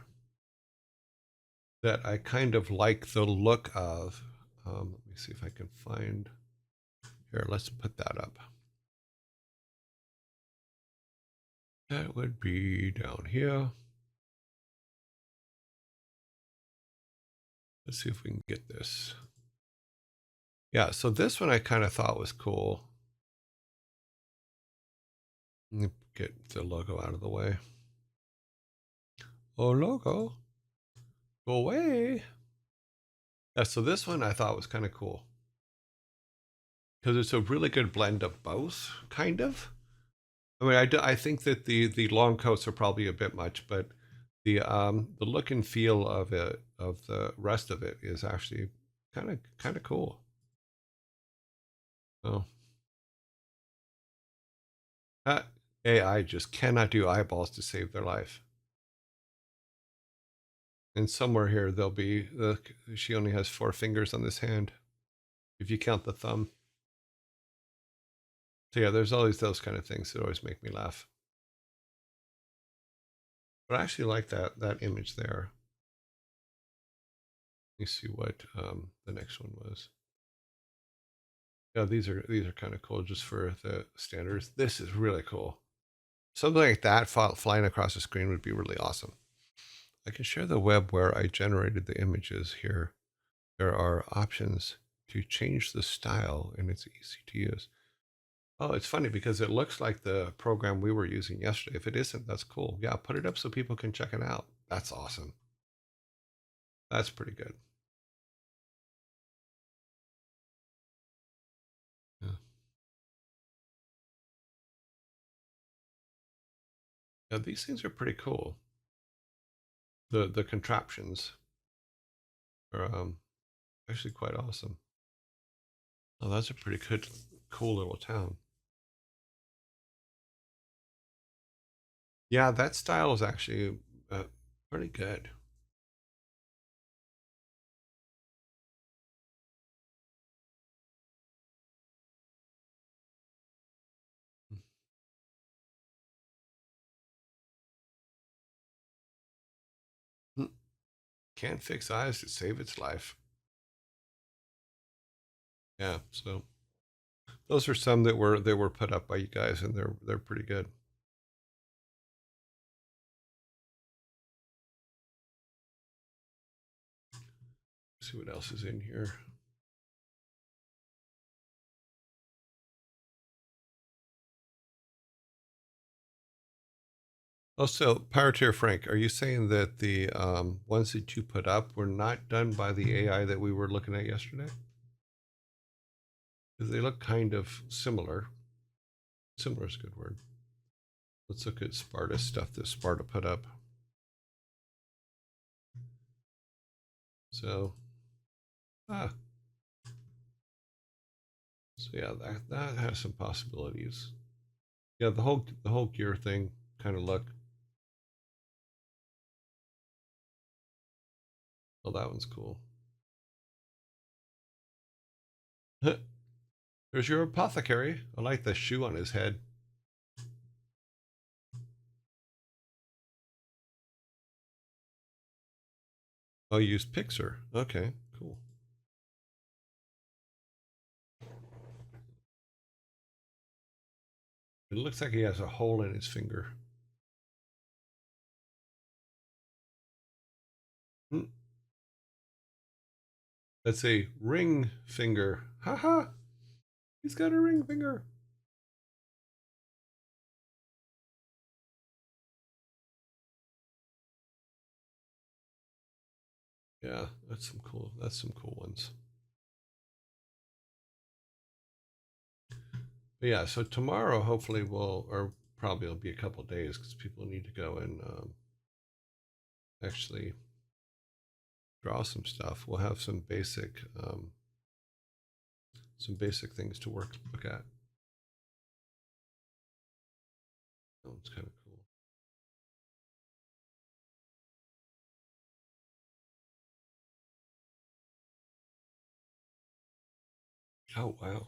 That I kind of like the look of. Let me see if I can find. Here, let's put that up. That would be down here. Let's see if we can get this. Yeah, so this one I kind of thought was cool. Let me get the logo out of the way. Oh, logo, go away. So this one I thought was kind of cool because it's a really good blend of both, kind of. I mean, I think that the long coats are probably a bit much, but the look and feel of it, of the rest of it, is actually kind of cool. Oh, that AI just cannot do eyeballs to save their life. And somewhere here there'll be she only has 4 fingers on this hand, if you count the thumb. So yeah, there's always those kind of things that always make me laugh. But I actually like that image there. Let me see what the next one was. Yeah, these are kind of cool just for the standards. This is really cool. Something like that flying across the screen would be really awesome. I can share the web where I generated the images here. There are options to change the style, and it's easy to use. Oh, it's funny because it looks like the program we were using yesterday. If it isn't, that's cool. Yeah, put it up so people can check it out. That's awesome. That's pretty good. Yeah, yeah, these things are pretty cool. The contraptions are actually quite awesome. Oh, that's a pretty good, cool little town. Yeah, that style is actually pretty good. Hmm. Can't fix eyes to save its life. Yeah, so those are some that were put up by you guys, and they're pretty good. Let's see what else is in here. Also, Pirateer Frank, are you saying that the ones that you put up were not done by the AI that we were looking at yesterday? Because they look kind of similar. Similar is a good word. Let's look at Sparta stuff that Sparta put up. So, ah, so yeah, that has some possibilities. Yeah, the whole gear thing kind of look. Oh, that one's cool. There's your apothecary. I like the shoe on his head. Oh, use Pixar. Okay, cool. It looks like he has a hole in his finger. Hmm. That's a ring finger. Haha. He's got a ring finger. Yeah, that's some cool ones. But yeah, so tomorrow hopefully or probably it'll be a couple days because people need to go and actually draw some stuff. We'll have some basic things to look at. Oh, it's kind of cool. Oh wow.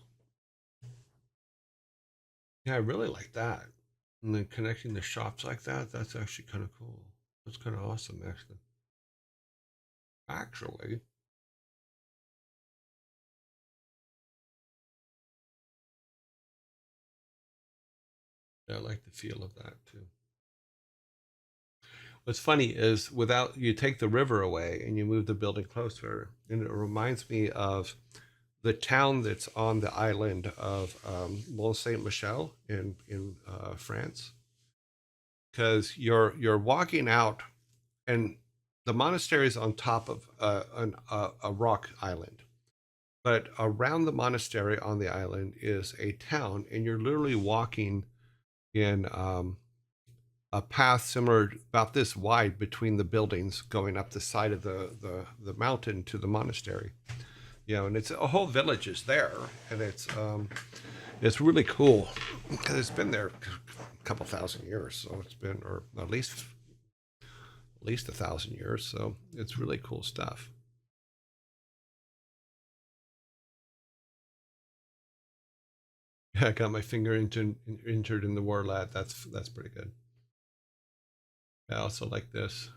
Yeah, I really like that. And then connecting the shops like that, that's actually kind of cool. That's kind of awesome, actually. Actually, yeah, I like the feel of that too. What's funny is without you take the river away and you move the building closer, and it reminds me of the town that's on the island of Mont Saint Michel in France, because you're walking out, and the monastery is on top of a rock island, but around the monastery on the island is a town, and you're literally walking in a path similar, about this wide, between the buildings going up the side of the mountain to the monastery. And it's a whole village is there, and it's really cool because it's been there a couple thousand years, so it's been, or at least 1,000 years, so it's really cool stuff. Yeah, I got my finger entered in the war, lad. That's pretty good. I also like this.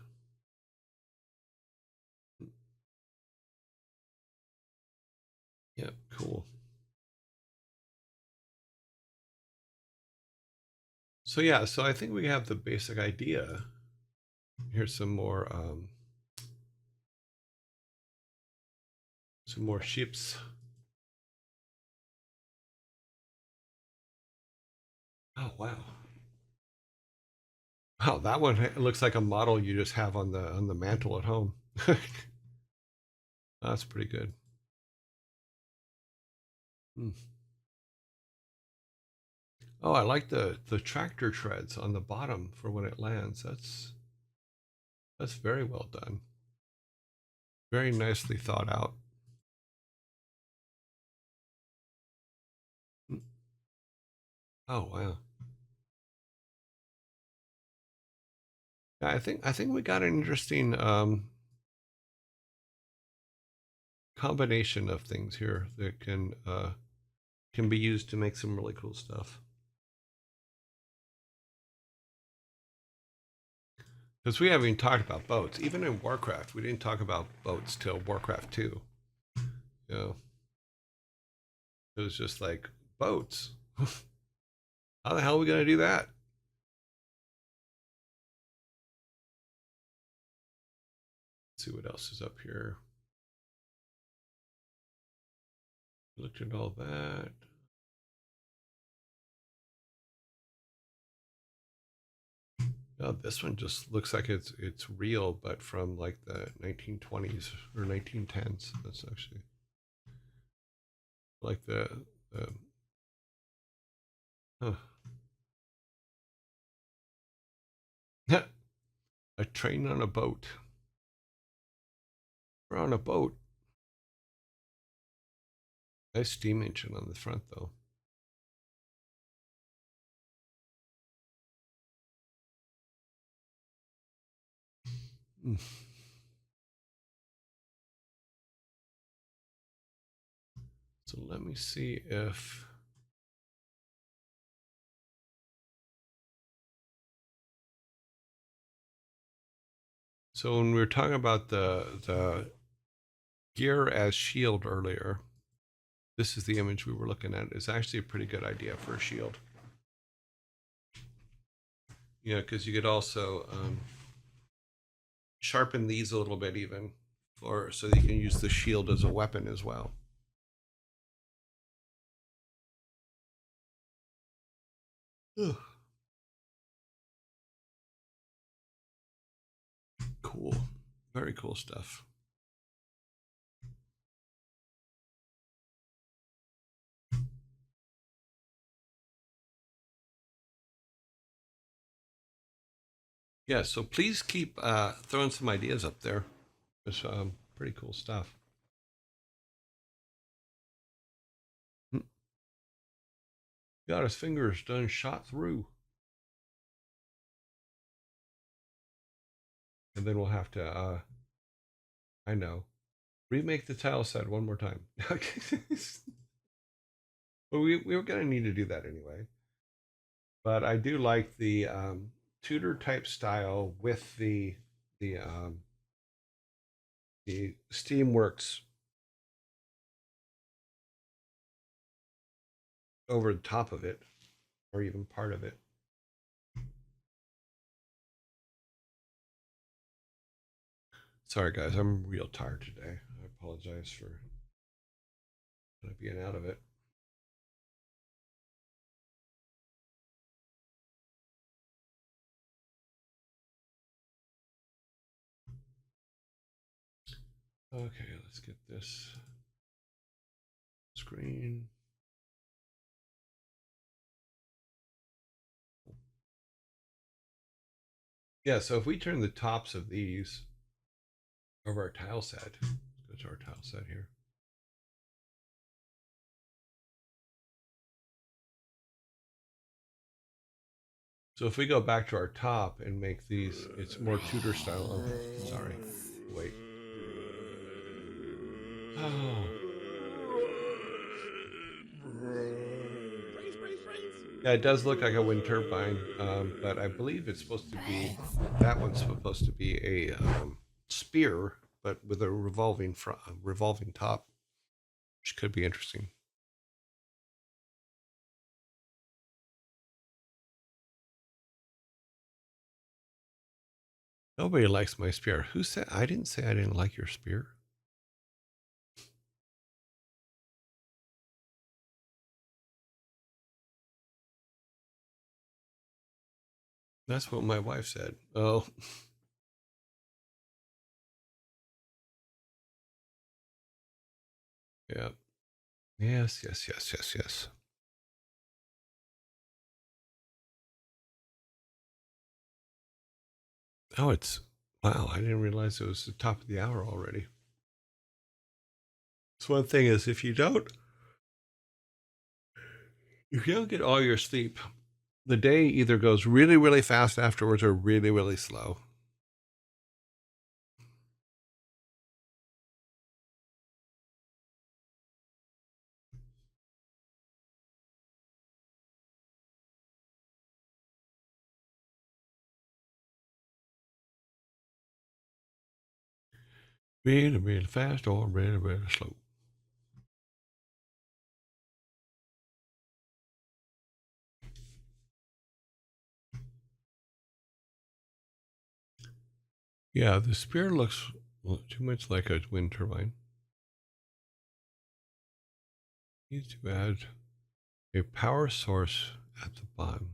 Yeah, cool. So yeah, so I think we have the basic idea. Here's some more ships. Oh wow. Wow, that one looks like a model you just have on the mantle at home. That's pretty good. Hmm. Oh, I like the tractor treads on the bottom for when it lands. That's very well done. Very nicely thought out. Hmm. Oh wow. Yeah, I think we got an interesting combination of things here that can be used to make some really cool stuff. Because we haven't even talked about boats. Even in Warcraft, we didn't talk about boats till Warcraft 2. You know, it was just like, boats. How the hell are we going to do that? Let's see what else is up here. Looked at all that. Oh, this one just looks like it's real, but from like the 1920s or 1910s. That's actually like the huh. A train on a boat. We're on a boat. Nice steam engine on the front, though. Mm. So let me see if. So when we were talking about the gear as shield earlier, this is the image we were looking at. It's actually a pretty good idea for a shield. Yeah, because you could also sharpen these a little bit even, for so that you can use the shield as a weapon as well. Ugh. Cool. Very cool stuff. Yeah, so please keep throwing some ideas up there. It's pretty cool stuff. Got his fingers done shot through. And then we'll have to, I know, remake the tile set one more time. But we were going to need to do that anyway. But I do like the Tudor type style with the Steamworks over the top of it, or even part of it. Sorry, guys, I'm real tired today. I apologize for not being out of it. Okay, let's get this screen. Yeah, so if we turn the tops of these of our tile set, let's go to our tile set here. So if we go back to our top and make these, it's more Tudor style. Oh, sorry. Wait. Oh. Yeah, it does look like a wind turbine, but I believe it's supposed to be, that one's supposed to be a spear, but with a revolving top, which could be interesting. Nobody likes my spear. Who said? I didn't say I didn't like your spear. That's what my wife said. Oh. Yeah. Yes, yes, yes, yes, yes. Oh, it's, wow, I didn't realize it was the top of the hour already. So one thing is if you don't get all your sleep, the day either goes really, really fast afterwards or really, really slow. Really, really fast or really, really slow. Yeah, the spear looks too much like a wind turbine. Needs to add a power source at the bottom.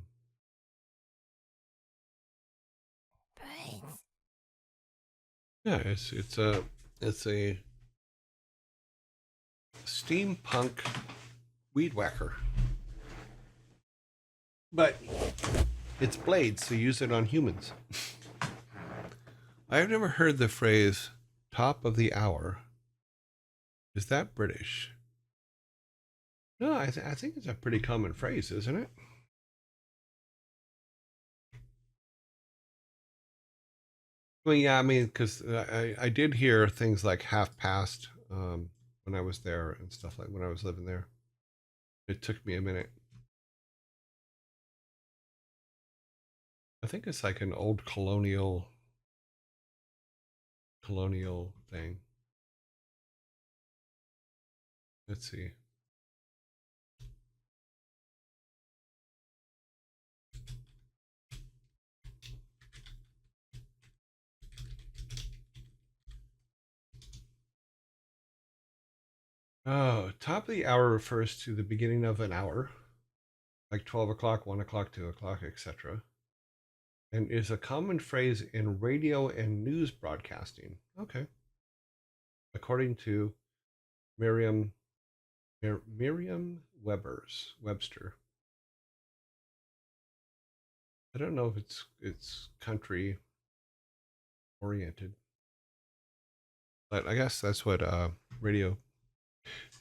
Yeah, it's a steampunk weed whacker, but it's blades, so use it on humans. I've never heard the phrase "top of the hour." Is that British? No, I think it's a pretty common phrase, isn't it? Well, yeah, I mean, because I did hear things like half past when I was there and stuff like when I was living there. It took me a minute. I think it's like an old colonial thing. Let's see. Oh, top of the hour refers to the beginning of an hour, like 12 o'clock, 1 o'clock, 2 o'clock, etc., and is a common phrase in radio and news broadcasting. Okay. According to Merriam Merriam Webster. I don't know if it's country oriented, but I guess that's what radio.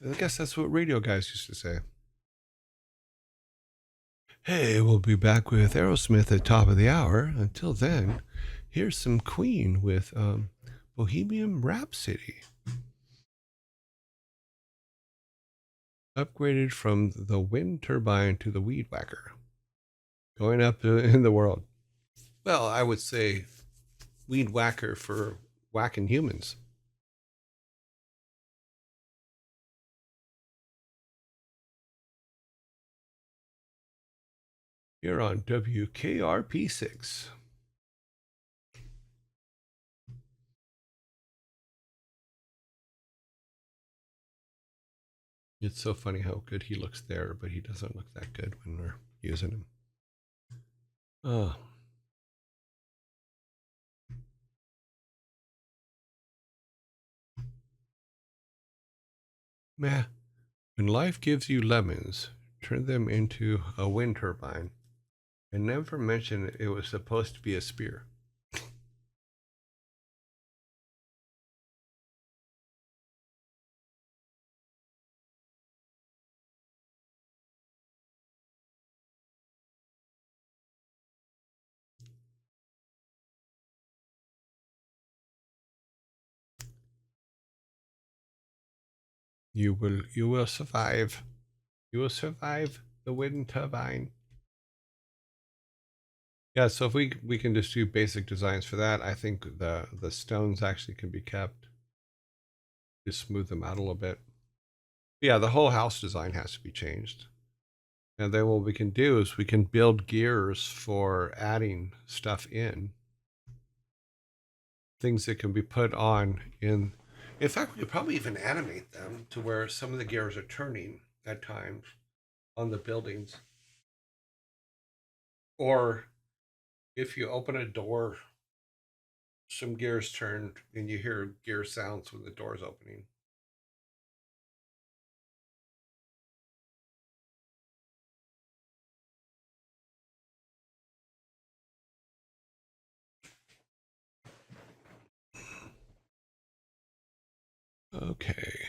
I guess that's what radio guys used to say. Hey, we'll be back with Aerosmith at top of the hour. Until then, here's some Queen with Bohemian Rhapsody. Upgraded from the wind turbine to the weed whacker. Going up in the world. Well, I would say weed whacker for whacking humans. You're on WKRP6. It's so funny how good he looks there, but he doesn't look that good when we're using him. Oh. Meh. When life gives you lemons, turn them into a wind turbine. And never mention it was supposed to be a spear. You will survive. You will survive the wind turbine. Yeah, so if we can just do basic designs for that, I think the stones actually can be kept. Just smooth them out a little bit. Yeah, the whole house design has to be changed. And then what we can do is we can build gears for adding stuff in. Things that can be put on in. In fact, we could probably even animate them to where some of the gears are turning at times on the buildings. Or if you open a door, some gears turn and you hear gear sounds when the door is opening. Okay.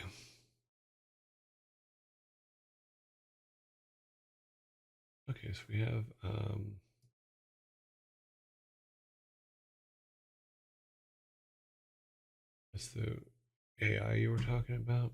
Okay, so we have that's the AI you were talking about.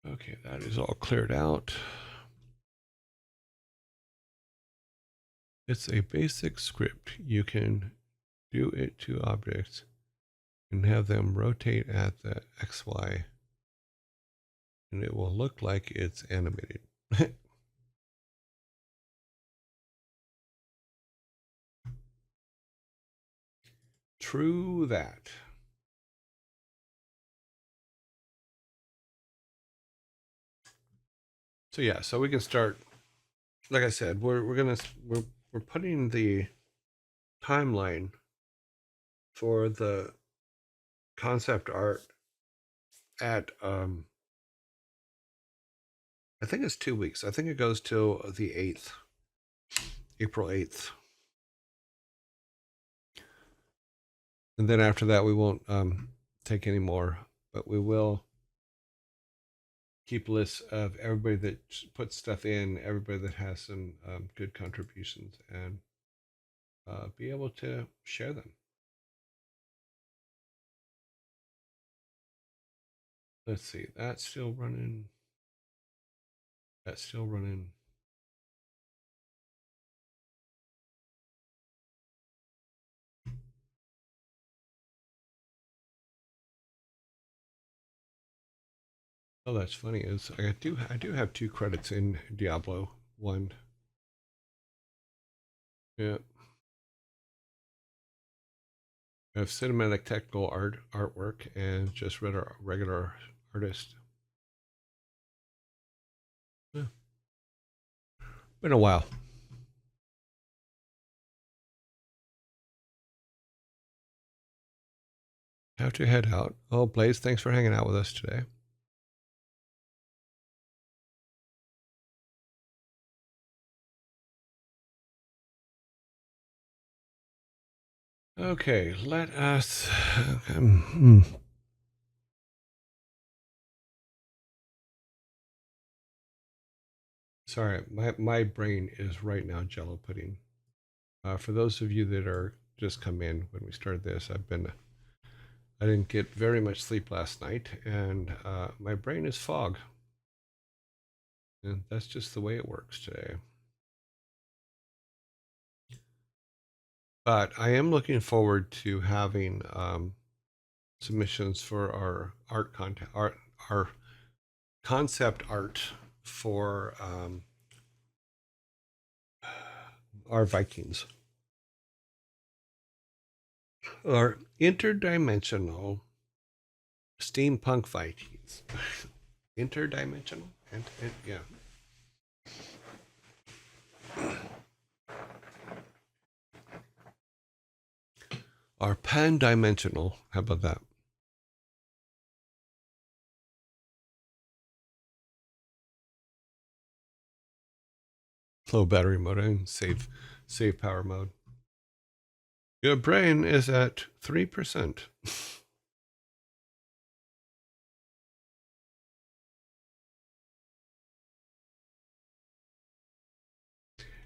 Okay, that is all cleared out. It's a basic script. You can do it to objects and have them rotate at the XY, and it will look like it's animated. True that. So yeah, so we can start. Like I said, we're putting the timeline for the concept art at I think it's 2 weeks. I think it goes till the 8th, April 8th. And then after that, we won't take any more, but we will keep lists of everybody that puts stuff in, everybody that has some good contributions, and be able to share them. Let's see, that's still running. That's still running. Oh, that's funny. Is I do have 2 credits in Diablo 1. Yeah. I have cinematic technical artwork and just regular artist. Yeah. Been a while. Have to head out. Oh, Blaze, thanks for hanging out with us today. Okay, let us. Sorry, my brain is right now Jello pudding. For those of you that are just come in when we started this, I didn't get very much sleep last night, and my brain is fog, and that's just the way it works today. But I am looking forward to having submissions for our our concept art for our Vikings. Or interdimensional steampunk Vikings. Interdimensional? Yeah. Or pan-dimensional. How about that? Low battery mode and save power mode. Your brain is at 3%.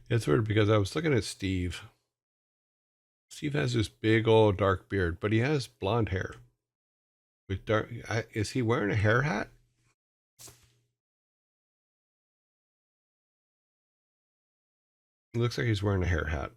It's weird because I was looking at Steve. Steve has this big old dark beard, but he has blonde hair. With dark, is he wearing a hair hat? It looks like he's wearing a hair hat.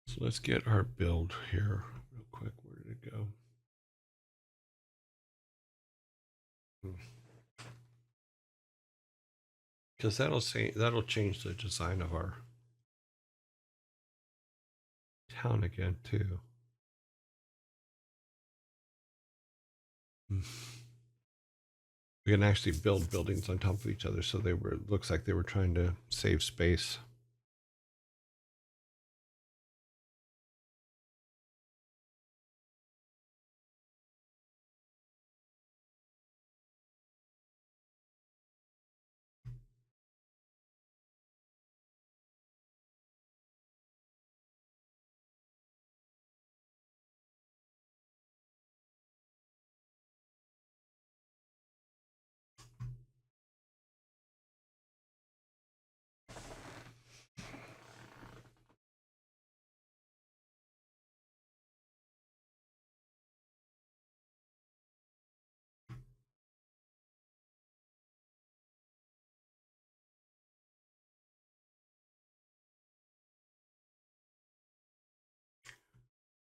So let's get our build here real quick. Where did it go? Because that'll change the design of our town again too. We can actually build buildings on top of each other, so looks like they were trying to save space.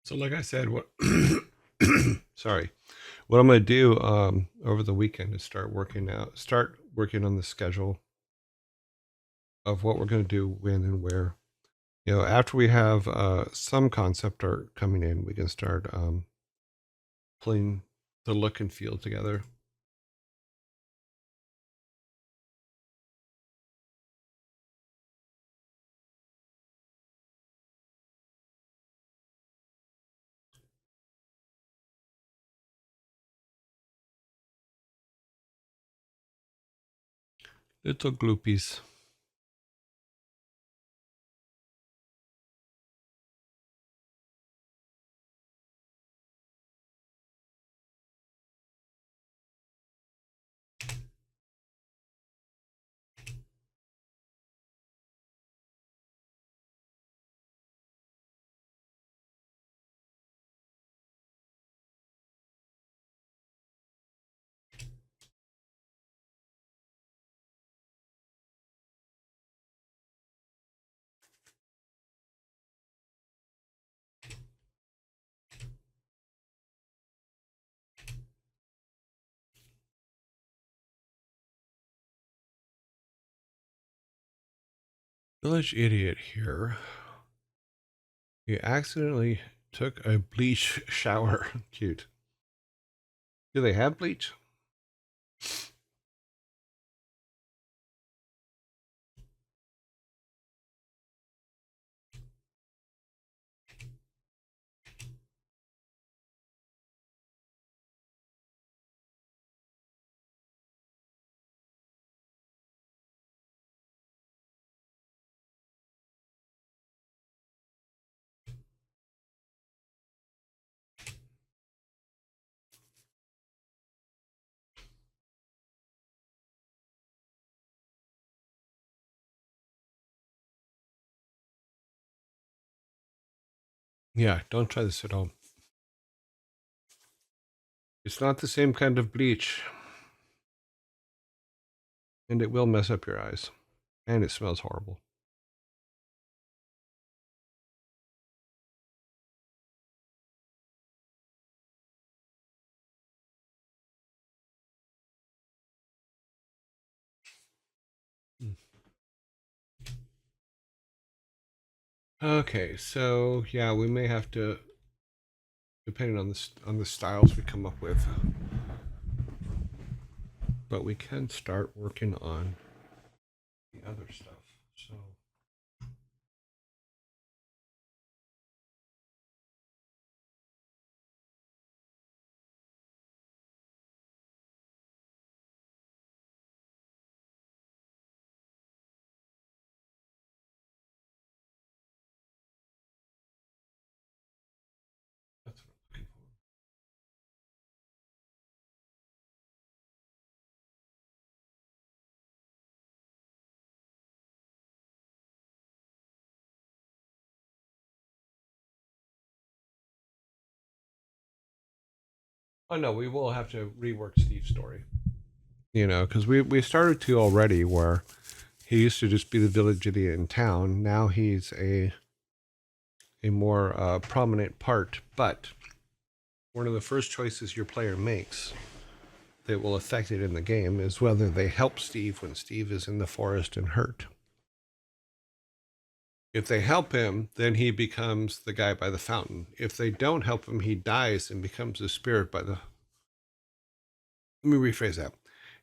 So, like I said, what sorry, what I'm going to do over the weekend is start working on the schedule of what we're going to do, when and where. After we have some concept art coming in, we can start putting the look and feel together. Little gloopies. Village idiot here. He accidentally took a bleach shower. Cute. Do they have bleach? Yeah, don't try this at home. It's not the same kind of bleach. And it will mess up your eyes. And it smells horrible. Okay, so yeah, we may have to, depending on the styles we come up with, but we can start working on the other stuff. So that's what I'm looking for. Oh no, we will have to rework Steve's story. Because we started to already where he used to just be the village idiot in town. Now he's a more prominent part. But one of the first choices your player makes that will affect it in the game is whether they help Steve when Steve is in the forest and hurt. If they help him, then he becomes the guy by the fountain. If they don't help him, he dies and becomes the spirit by the. Let me rephrase that.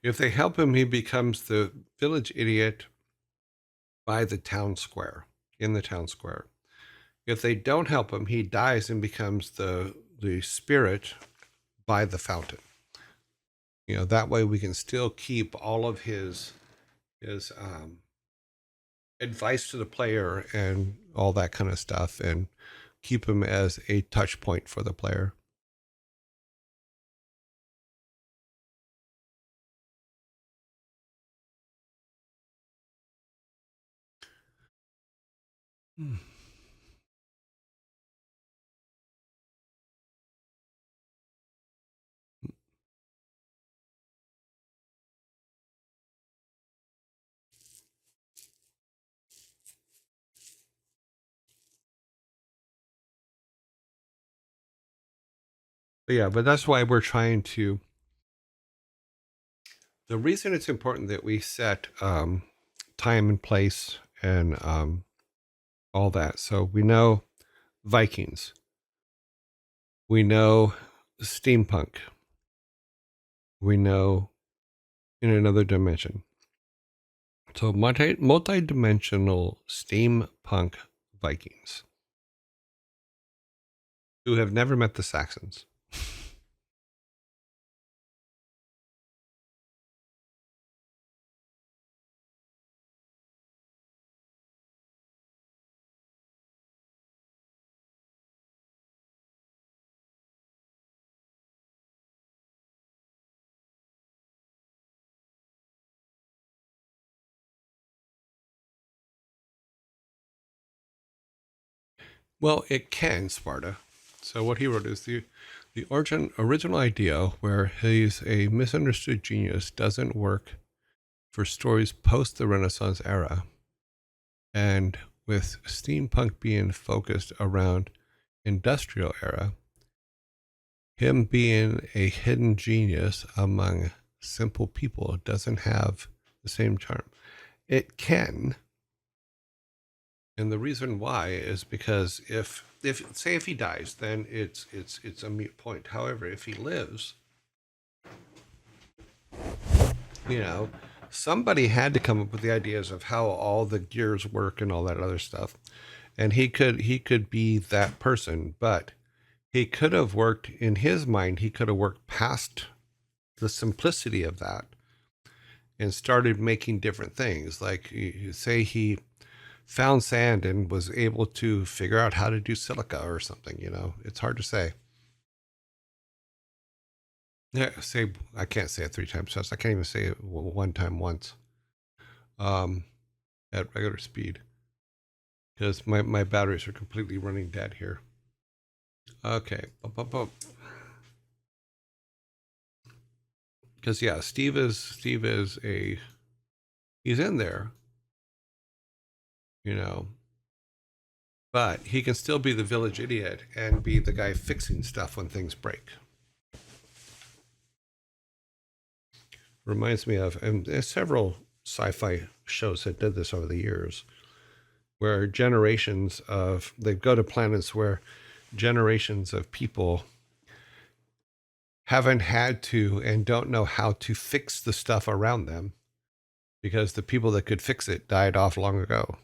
If they help him, he becomes the village idiot by the town square, in the town square. If they don't help him, he dies and becomes the spirit by the fountain. That way we can still keep all of his advice to the player and all that kind of stuff, and keep him as a touch point for the player. Hmm. But yeah, but that's why we're trying to. The reason it's important that we set time and place and all that. So we know Vikings, we know steampunk, we know in another dimension. So multi-dimensional steampunk Vikings who have never met the Saxons. Well, it can, Sparta. So what he wrote is the original idea where he's a misunderstood genius doesn't work for stories post the Renaissance era. And with steampunk being focused around industrial era, him being a hidden genius among simple people doesn't have the same charm. It can, and the reason why is because if he dies, then it's a mute point. However, if he lives, you know, somebody had to come up with the ideas of how all the gears work and all that other stuff, and he could be that person, but he could have worked in his mind. He could have worked past the simplicity of that and started making different things. Like say he found sand and was able to figure out how to do silica or something. It's hard to say. Yeah, say I can't say it three times fast. I can't even say it one time once um, at regular speed because my batteries are completely running dead here. Okay, because yeah, Steve is he's in there, you know, but he can still be the village idiot and be the guy fixing stuff when things break. Reminds me of, and there's several sci-fi shows that did this over the years. where they go to planets where generations of people haven't had to and don't know how to fix the stuff around them because the people that could fix it died off long ago.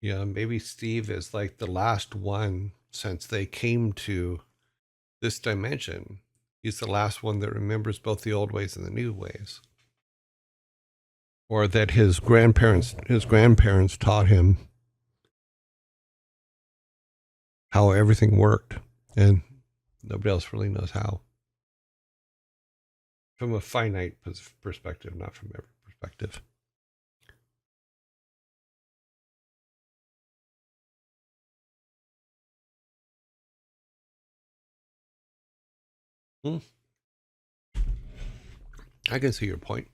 Maybe Steve is like the last one since they came to this dimension. He's the last one that remembers both the old ways and the new ways. Or that his grandparents taught him how everything worked, and nobody else really knows how. From a finite perspective, not from every perspective. I can see your point.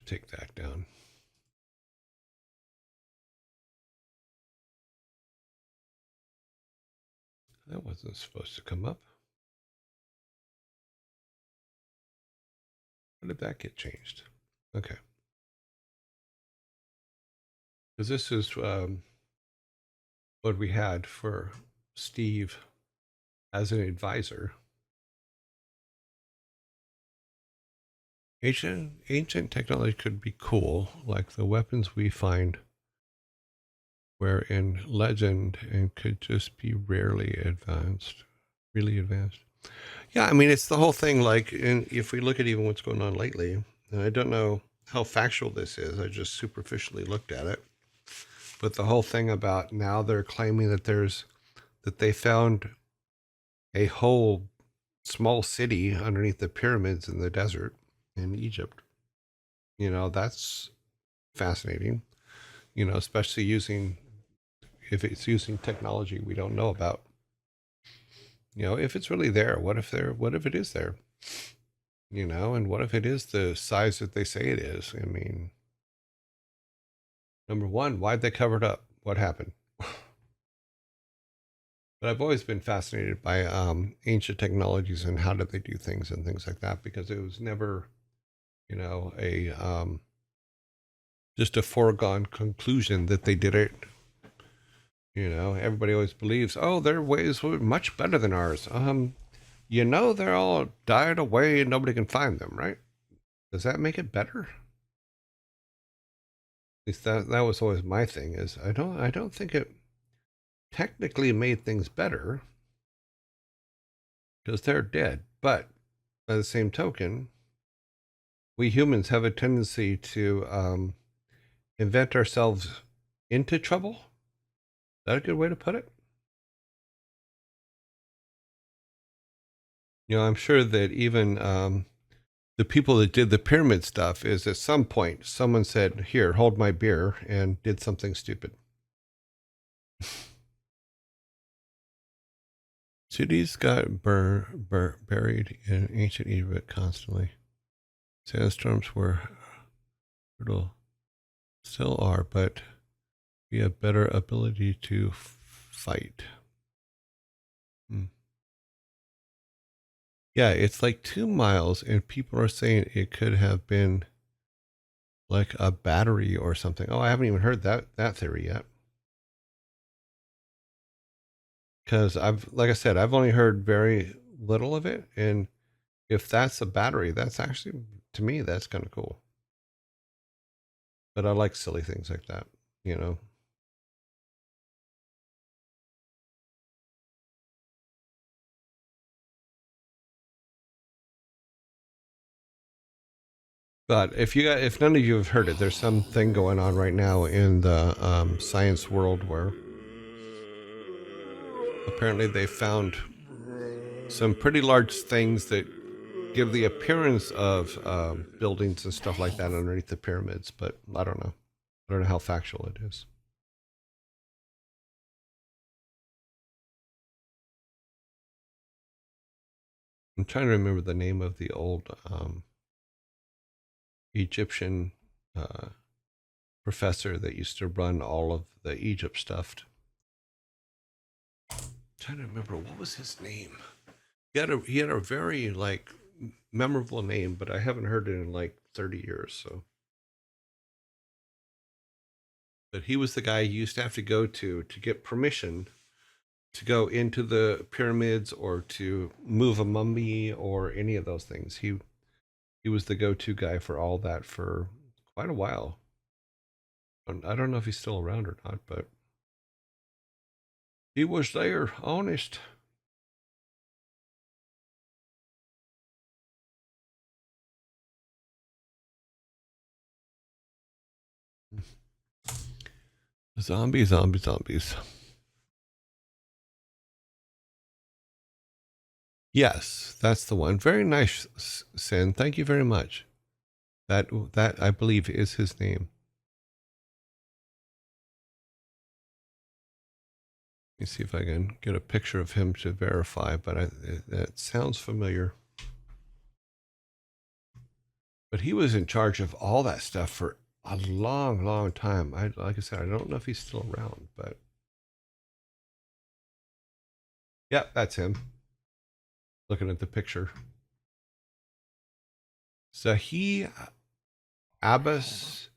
Take that down. That wasn't supposed to come up. When did that get changed? Okay. Because this is what we had for Steve as an advisor. Ancient technology could be cool, like the weapons we find were in legend and could just be really advanced. Yeah, I mean, it's the whole thing. Like, if we look at even what's going on lately, and I don't know how factual this is, I just superficially looked at it. But the whole thing about now they're claiming that they found a whole small city underneath the pyramids in the desert in Egypt. That's fascinating. Especially if it's using technology we don't know about. If it's really there, what if it is there? And what if it is the size that they say it is? I mean, number one, why'd they cover it up? What happened? But I've always been fascinated by ancient technologies and how did they do things and things like that, because it was never, a just a foregone conclusion that they did it. Everybody always believes, oh, their ways were much better than ours. They're all died away and nobody can find them, right? Does that make it better? At least that was always my thing. Is I don't think it technically made things better because they're dead. But by the same token, we humans have a tendency to invent ourselves into trouble. Is that a good way to put it? I'm sure that even the people that did the pyramid stuff is at some point someone said, here, hold my beer, and did something stupid. Cities got buried in ancient Egypt constantly. Sandstorms were brutal, still are, but we have better ability to fight. Yeah, it's like 2 miles, and people are saying it could have been like a battery or something. Oh, I haven't even heard that theory yet. Because like I said, I've only heard very little of it, and if that's a battery, that's actually, to me, that's kind of cool. But I like silly things like that, But if none of you have heard it, there's something going on right now in the science world where apparently they found some pretty large things that give the appearance of buildings and stuff like that underneath the pyramids, but I don't know. I don't know how factual it is. I'm trying to remember the name of the old Egyptian professor that used to run all of the Egypt stuff. I'm trying to remember, what was his name? He had a very like memorable name, but I haven't heard it in like 30 years. So, but he was the guy you used to have to go to get permission to go into the pyramids or to move a mummy or any of those things. He was the go-to guy for all that for quite a while. I don't know if he's still around or not, but he was there, honest. Zombies, zombies, zombies. Yes, that's the one. Very nice, Sin. Thank you very much. That I believe is his name. Let me see if I can get a picture of him to verify, but that sounds familiar. But he was in charge of all that stuff for a long, long time. Like I said, I don't know if he's still around, but yeah, that's him. Looking at the picture, Zahi Abbas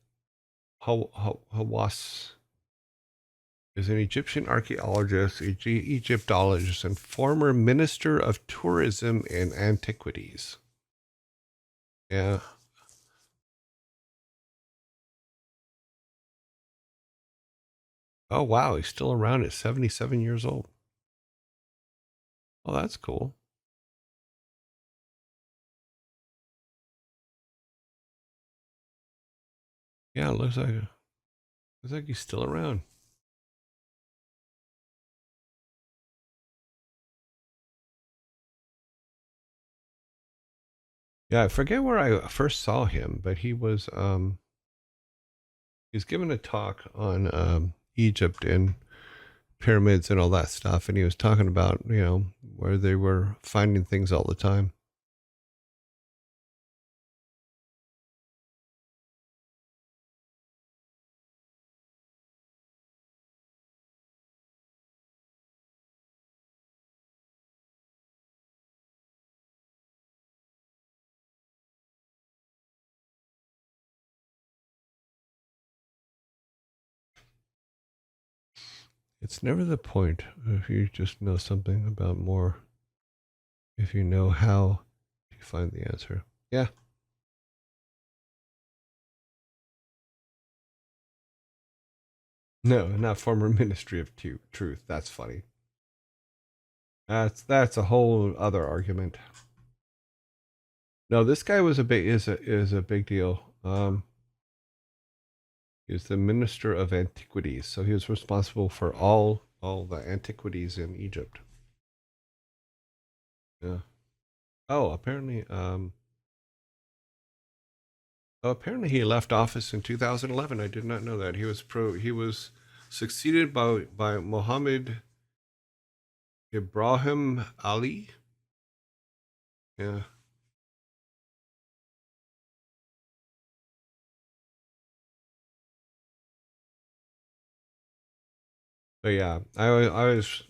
Hawass is an Egyptian archaeologist, Egyptologist, and former Minister of Tourism and Antiquities. Yeah. Oh, wow. He's still around at 77 years old. Oh, that's cool. Yeah, it looks like he's still around. Yeah, I forget where I first saw him, but he's given a talk on Egypt and pyramids and all that stuff, and he was talking about, where they were finding things all the time. It's never the point if you just know something about more, if you know how to find the answer. Yeah. No, not former Ministry of Truth. That's funny. That's a whole other argument. No, this guy was a big deal. He was the Minister of Antiquities, so he was responsible for all the antiquities in Egypt. Yeah. Oh, apparently he left office in 2011. I did not know that. He was succeeded by Mohammed Ibrahim Ali. Yeah. But yeah, I was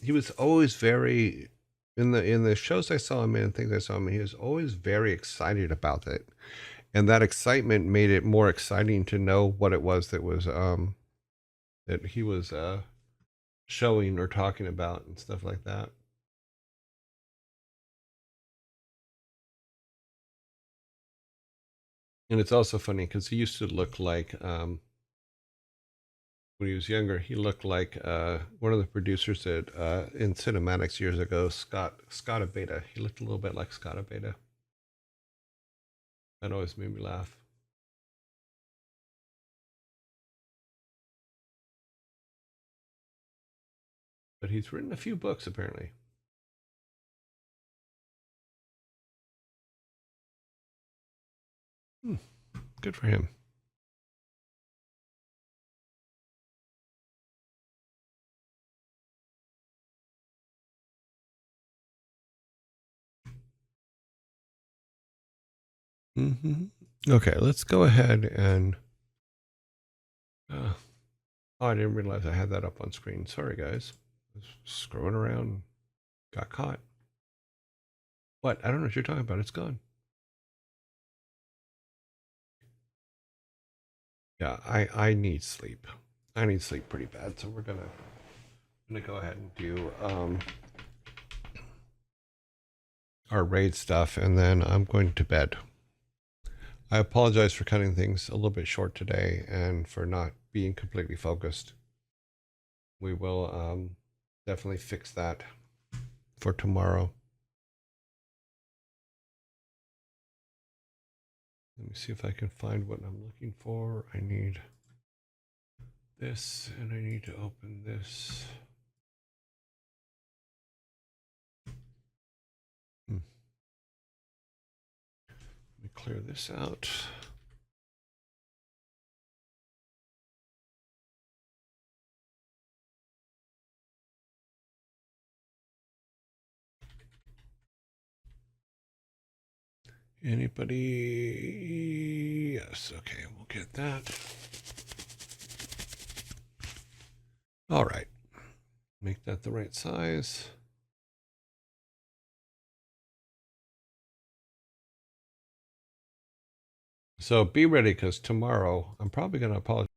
he was always very in the shows I saw him in and things I saw him in, he was always very excited about it. And that excitement made it more exciting to know what it was that he was showing or talking about and stuff like that. And it's also funny because he used to look like when he was younger, he looked like one of the producers at in Cinematics years ago, Scott Abeta. He looked a little bit like Scott Abeta. That always made me laugh. But he's written a few books apparently. Hmm, good for him. Hmm. Okay, let's go ahead and. Uh, oh, I didn't realize I had that up on screen. Sorry, guys. I was screwing around, got caught. What? I don't know what you're talking about. It's gone. Yeah, I need sleep. I need sleep pretty bad, so we're gonna go ahead and do our raid stuff, and then I'm going to bed. I apologize for cutting things a little bit short today and for not being completely focused. We will definitely fix that for tomorrow. Let me see if I can find what I'm looking for. I need this, and I need to open this. Let me clear this out. Anybody? Yes, okay, we'll get that. All right, make that the right size. So be ready, because tomorrow I'm probably going to apologize.